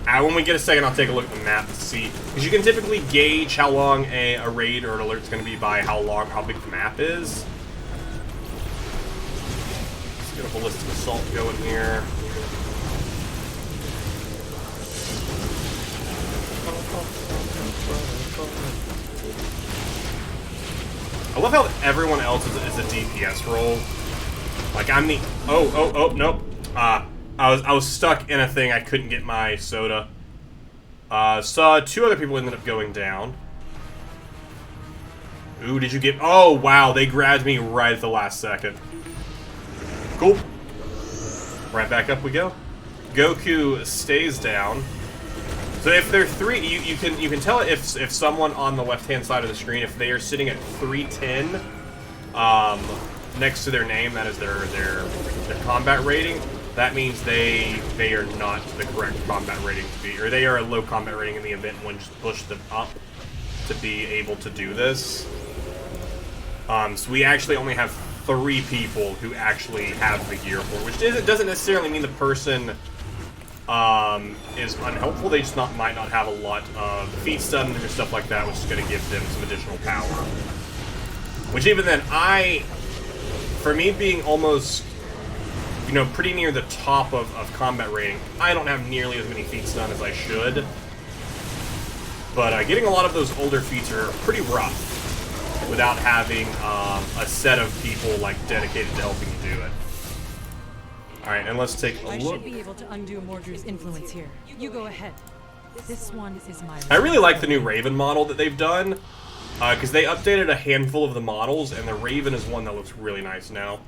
When we get a second, I'll take a look at the map to see. Because you can typically gauge how long a raid or an alert is going to be by how big the map is. Get a ballistic assault going here. I love how everyone else is a DPS role. Like I'm the oh nope. I was stuck in a thing. I couldn't get my soda. Saw 2 other people ended up going down. Ooh, did you get? Oh wow, they grabbed me right at the last second. Cool. Right back up we go. Goku stays down. So if they're 3, you can tell if someone on the left-hand side of the screen, if they are sitting at 310, next to their name, that is their combat rating. That means they are not the correct combat rating to be, or they are a low combat rating in the event one just pushed them up to be able to do this. So we actually only have 3 people who actually have the gear for it, which doesn't necessarily mean the person is unhelpful. They just might not have a lot of feat stun or stuff like that, which is going to give them some additional power. Which even then, for me being almost, you know, pretty near the top of combat rating, I don't have nearly as many feats done as I should. But getting a lot of those older feats are pretty rough without having a set of people like dedicated to helping you do it. Alright, and let's take a look. I should be able to undo Mordru's influence here. You go ahead. This one is my... I really like the new Raven model that they've done, because they updated a handful of the models, and the Raven is one that looks really nice now.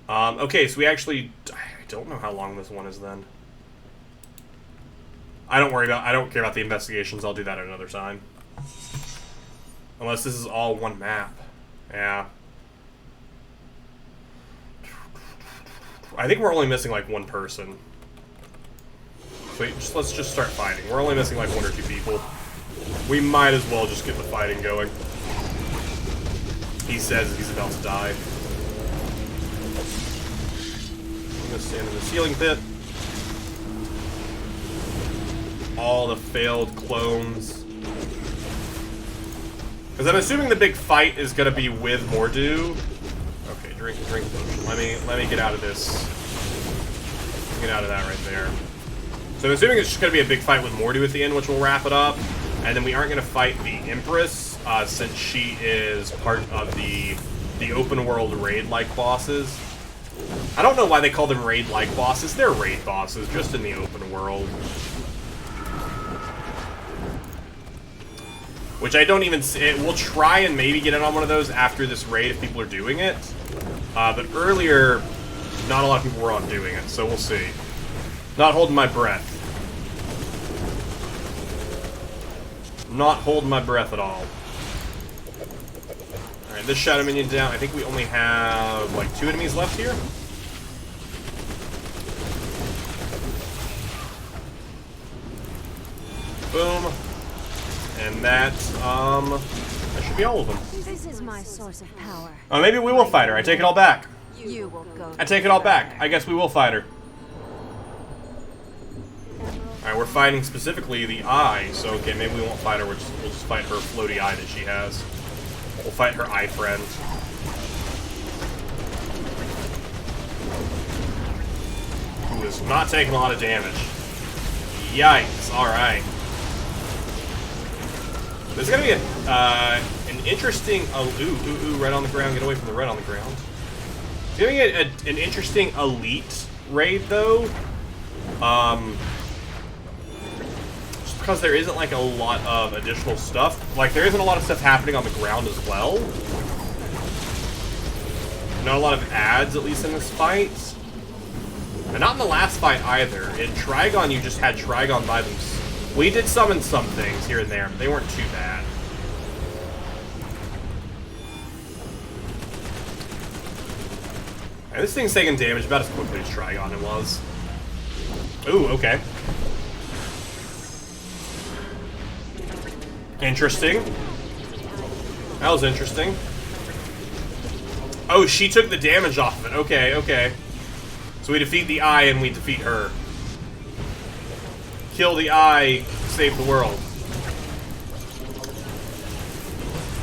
Okay, so we actually... I don't know how long this one is then. I don't care about the investigations. I'll do that at another time. Unless this is all one map. Yeah. I think we're only missing like 1 person. So let's just start fighting. We're only missing like 1 or 2 people. We might as well just get the fighting going. He says he's about to die. I'm gonna stand in the ceiling pit. All the failed clones. Because I'm assuming the big fight is gonna be with Mordu. Okay, drink potion. Let me get out of this. Get out of that right there. So I'm assuming it's just gonna be a big fight with Mordu at the end, which will wrap it up. And then we aren't gonna fight the Empress, since she is part of the open world raid-like bosses. I don't know why they call them raid-like bosses. They're raid bosses, just in the open world. Which I don't even see. We'll try and maybe get in on one of those after this raid if people are doing it. But earlier, not a lot of people were on doing it, so we'll see. Not holding my breath. Not holding my breath at all. Alright, this Shadow Minion down. I think we only have, like, 2 enemies left here. Boom. And that should be all of them. This is my source of power. Oh, maybe we will fight her. I take it all back. You will go. I take it all back. I guess we will fight her. Alright, we're fighting specifically the eye, so okay, maybe we won't fight her, we'll just fight her floaty eye that she has. We'll fight her eye friend. Who is not taking a lot of damage. Yikes, alright. There's gonna be an interesting... ooh, red on the ground, get away from the red on the ground. It's gonna be an interesting elite raid, though. Just because there isn't, like, a lot of additional stuff. Like, there isn't a lot of stuff happening on the ground as well. Not a lot of ads, at least in this fight. And not in the last fight, either. In Trigon, you just had Trigon by themselves. We did summon some things here and there, but they weren't too bad. Right, this thing's taking damage about as quickly as Trigon it was. Ooh, okay. Interesting. That was interesting. Oh, she took the damage off of it. Okay, okay. So we defeat the eye and we defeat her. Kill the eye, save the world.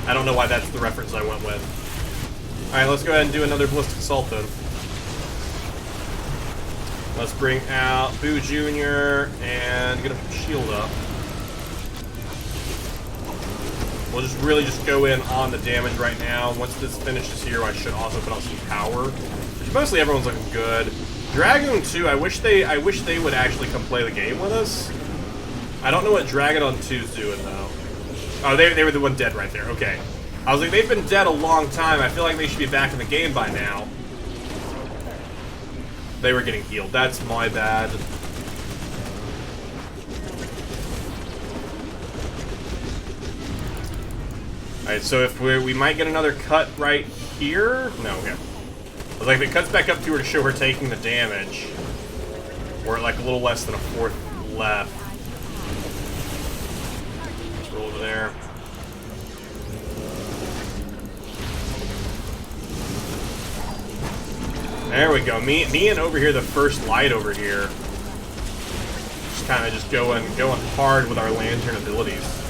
I don't know why that's the reference I went with. Alright, let's go ahead and do another Ballistic Assault then. Let's bring out Boo Jr. and get a shield up. We'll just really just go in on the damage right now. Once this finishes here, I should also put out some power. Which mostly everyone's looking good. Dragoon 2, I wish they would actually come play the game with us. I don't know what Dragon 2's doing though. Oh, they were the one dead right there. Okay. I was like, they've been dead a long time. I feel like they should be back in the game by now. They were getting healed. That's my bad. Alright, so if we might get another cut right here. No, okay. I was like, if it cuts back up to her to show her taking the damage, we're at like a little less than a fourth left. Let's roll over there. There we go. Me and over here, the first light over here. Just kind of just going hard with our lantern abilities.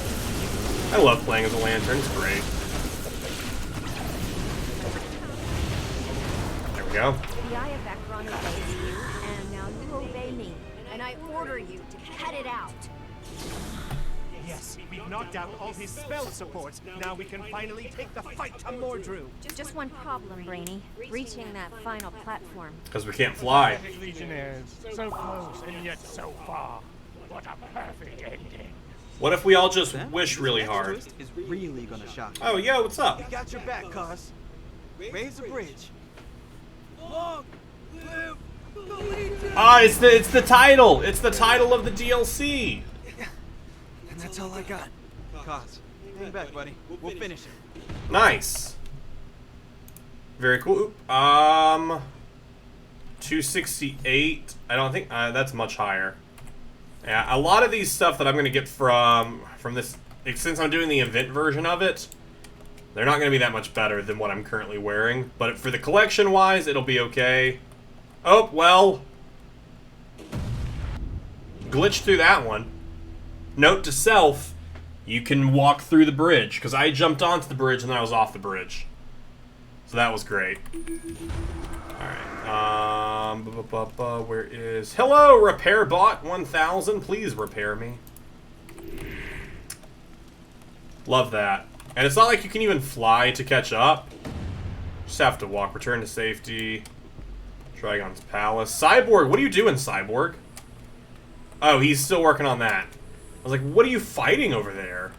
I love playing as a lantern. It's great. There we go. The Eye of Vectron obeys you, and now you obey me. And I order you to cut it out. Yes, we've knocked out all his spell supports. Now we can finally take the fight to Mordru. Just one problem, Brainy. Reaching that final platform. Because we can't fly. Legionnaires, so close and yet so far. What a perfect ending. What if we all just wish really hard? Is really gonna shock you. Oh, yo, what's up? We got your back, cuz. Raise the bridge. Long live the Legion! Ah, it's the title. It's the title of the DLC. And that's all I got. Cuz, hang back, buddy. We'll finish it. Nice. Very cool. 268. I don't think that's much higher. Yeah, a lot of these stuff that I'm gonna get from this, since I'm doing the event version of it, they're not gonna be that much better than what I'm currently wearing. But for the collection wise, it'll be okay. Oh well, glitched through that one. Note to self: you can walk through the bridge, because I jumped onto the bridge and then I was off the bridge, so that was great. All right. Where is... Hello, RepairBot 1000. Please repair me. Love that. And it's not like you can even fly to catch up. Just have to walk. Return to safety. Trigon's Palace. Cyborg, what are you doing, Cyborg? Oh, he's still working on that. I was like, what are you fighting over there?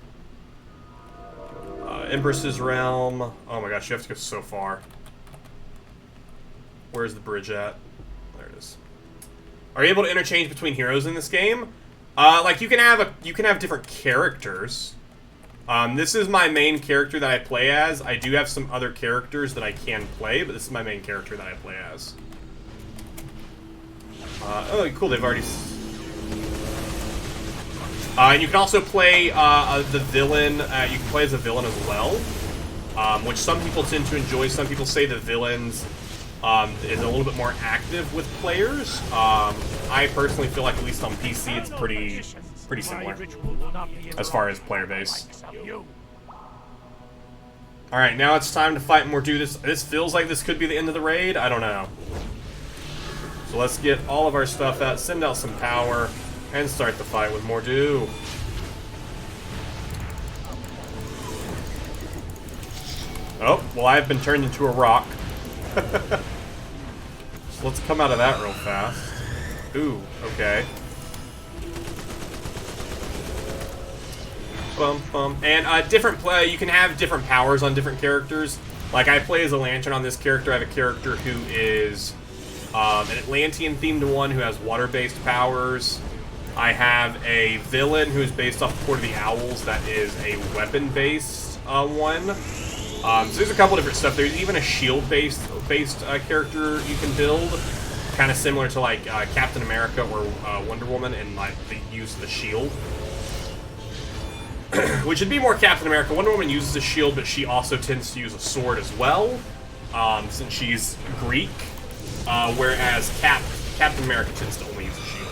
Empress's Realm. Oh my gosh, you have to go so far. Where's the bridge at? There it is. Are you able to interchange between heroes in this game? Like you can have different characters. This is my main character that I play as. I do have some other characters that I can play, but this is my main character that I play as. Oh, cool. They've already. And you can also play the villain. You can play as a villain as well, which some people tend to enjoy. Some people say the villains. Is a little bit more active with players. I personally feel like, at least on PC, it's pretty similar as far as player base. Alright, now it's time to fight Mordru. This feels like this could be the end of the raid. I don't know. So let's get all of our stuff out, send out some power, and start the fight with Mordru. Oh, well, I've been turned into a rock. So let's come out of that real fast. Ooh, okay. And different play, you can have different powers on different characters. Like I play as a lantern on this character. I have a character who is an Atlantean-themed one who has water-based powers. I have a villain who is based off Court of the Owls that is a weapon-based one. So there's a couple different stuff. There's even a shield-based character you can build, kind of similar to like Captain America or Wonder Woman, and like the use of the shield. Which would be more Captain America. Wonder Woman uses a shield, but she also tends to use a sword as well, since she's Greek. Whereas Captain America tends to only use a shield.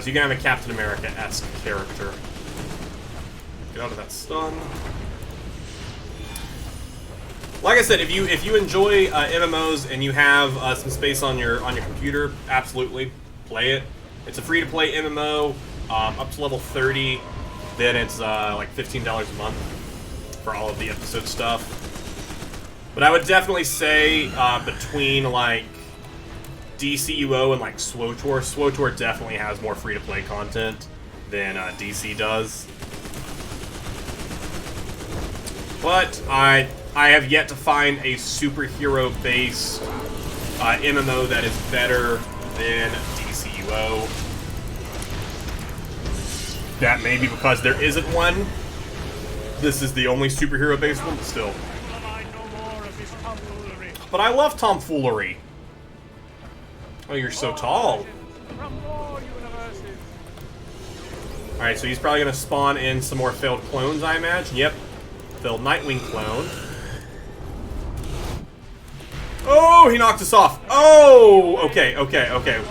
So you can have a Captain America-esque character. Get out of that stun. Like I said, if you enjoy MMOs and you have some space on your computer, absolutely play it. It's a free-to-play MMO up to level 30. Then it's like $15 a month for all of the episode stuff. But I would definitely say between like DCUO and like SWTOR definitely has more free-to-play content than DC does. But I have yet to find a superhero-based MMO that is better than DCUO. That may be because there isn't one. This is the only superhero-based one, but still. But I love tomfoolery. Oh, you're so tall. Alright, so he's probably going to spawn in some more failed clones, I imagine. Yep. Failed Nightwing clone. Oh, he knocked us off. Oh, okay.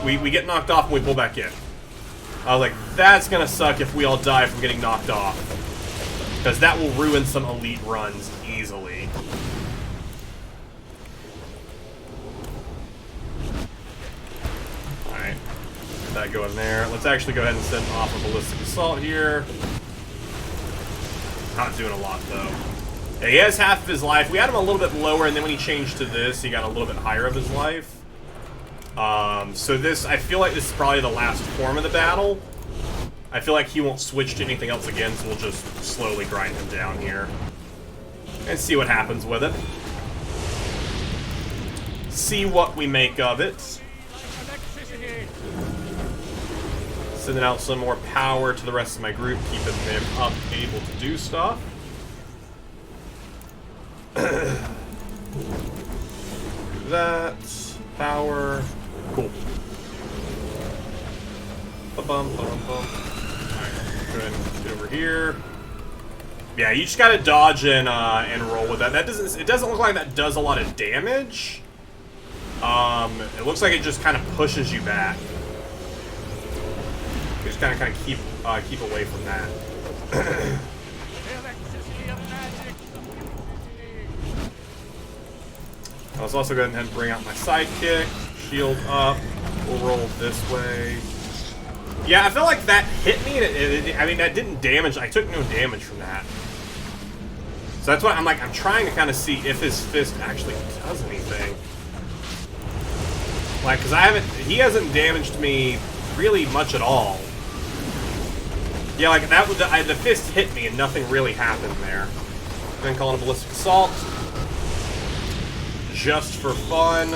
We get knocked off and we pull back in. I was like, that's going to suck if we all die from getting knocked off. Because that will ruin some elite runs easily. Alright. Get that going there. Let's actually go ahead and send off a ballistic assault here. Not doing a lot, though. Yeah, he has half of his life. We had him a little bit lower, and then when he changed to this, he got a little bit higher of his life. So this, I feel like this is probably the last form of the battle. I feel like he won't switch to anything else again, so we'll just slowly grind him down here. And see what happens with it. See what we make of it. Sending out some more power to the rest of my group, keeping them up, able to do stuff. That. Power. Cool. Ba-bum, bum, bum. Alright, go ahead and get over here. Yeah, you just gotta dodge and roll with that. That doesn't. It doesn't look like that does a lot of damage. It looks like it just kind of pushes you back. You just kind of keep away from that. I was also going to bring out my sidekick. Shield up. We'll roll this way. Yeah, I felt like that hit me. I mean, that didn't damage. I took no damage from that. So that's why I'm trying to kind of see if his fist actually does anything. Like, because he hasn't damaged me really much at all. Yeah, like, that was the fist hit me and nothing really happened there. Then calling a ballistic assault. Just for fun.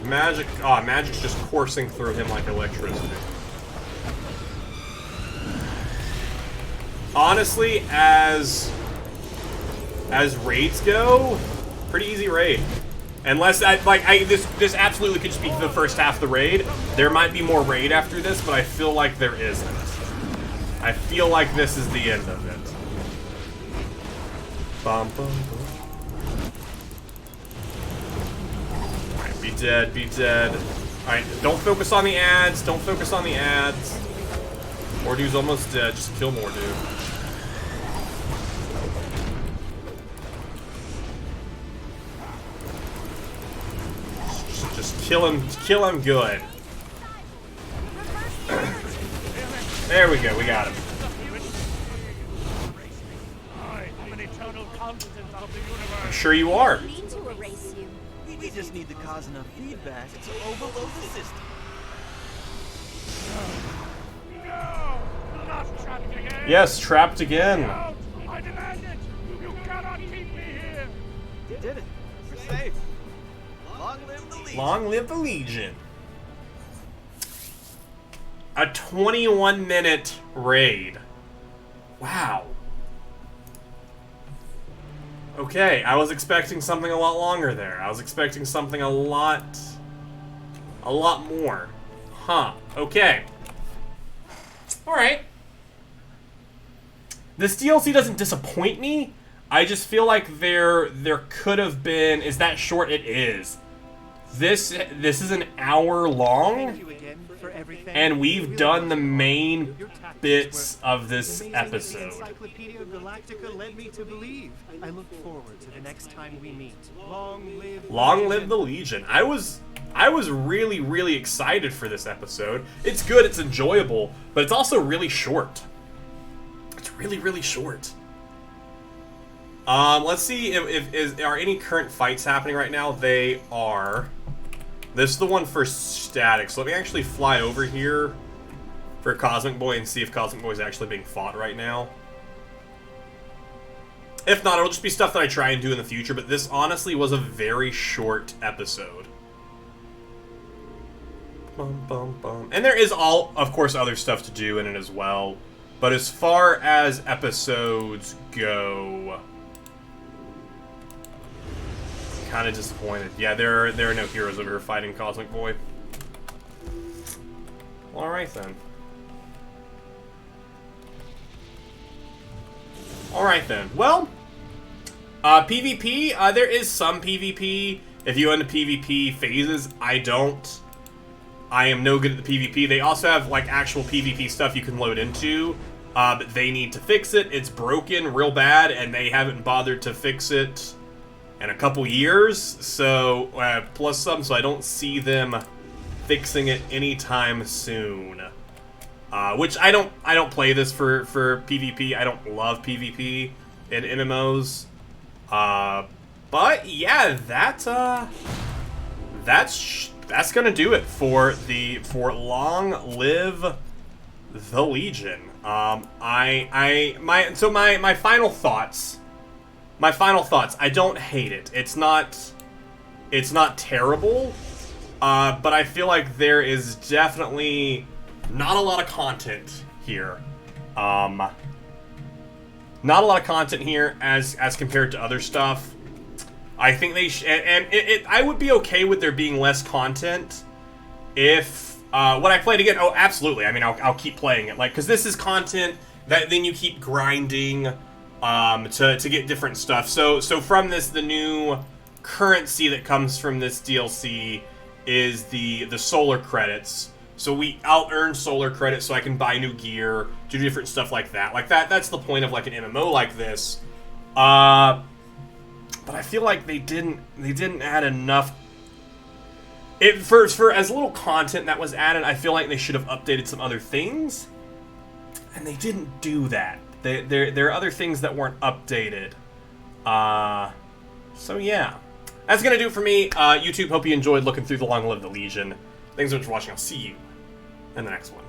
Magic's just coursing through him like electricity. Honestly, as raids go, pretty easy raid. Unless this absolutely could just be the first half of the raid. There might be more raid after this, but I feel like there isn't. I feel like this is the end of it. Bum, bum, bum. Alright, be dead, be dead. Alright, don't focus on the ads, don't focus on the ads. Mordu's almost dead, just kill Mordu. Just kill him good. There we go, we got him. I'm sure you are. We need to erase you. We just need to cause enough feedback to overload the system. No! Not trapped again! Yes, trapped again. No! I demand it! You cannot keep me here! You did it. We're safe. Long live the Legion. Long live the Legion. A 21-minute raid. Wow. Okay, I was expecting something a lot longer there. I was expecting something a lot more. Huh. Okay. Alright. This DLC doesn't disappoint me. I just feel like there could have been... Is that short? It is. This is an hour long. And we've done the main bits of this episode. Encyclopedia Galactica led me to believe. I look forward to the next time we meet. Long live the Legion. I was really, really excited for this episode. It's good, it's enjoyable, but it's also really short. It's really, really short. Let's see if are any current fights happening right now. They are. This is the one for static, so let me actually fly over here for Cosmic Boy and see if Cosmic Boy is actually being fought right now. If not, it'll just be stuff that I try and do in the future, but this honestly was a very short episode. Bum, bum, bum. And there is of course, other stuff to do in it as well. But as far as episodes go, kind of disappointed. Yeah, there are no heroes over here fighting Cosmic Boy. All right then. All right then. Well, PvP. There is some PvP. If you go into PvP phases, I don't. I am no good at the PvP. They also have like actual PvP stuff you can load into, but they need to fix it. It's broken real bad, and they haven't bothered to fix it in a couple years. So plus some, so I don't see them fixing it anytime soon. Which I don't play this for PvP. I don't love PvP in MMOs. But yeah, that's gonna do it for Long Live the Legion. My final thoughts. I don't hate it. It's not terrible. But I feel like there is definitely not a lot of content here. Not a lot of content here as compared to other stuff. I think they I would be okay with there being less content if when I played again. Oh, absolutely. I mean, I'll keep playing it, like, because this is content that then you keep grinding to get different stuff. So from this, the new currency that comes from this DLC is the solar credits. So I'll earn solar credits so I can buy new gear, do different stuff like that. Like that's the point of like an MMO like this. But I feel like they didn't add enough. For as little content that was added, I feel like they should have updated some other things, and they didn't do that. There are other things that weren't updated. So yeah, that's gonna do it for me. YouTube, hope you enjoyed looking through the Long Live the Legion. Thanks so much for watching. I'll see you in the next one.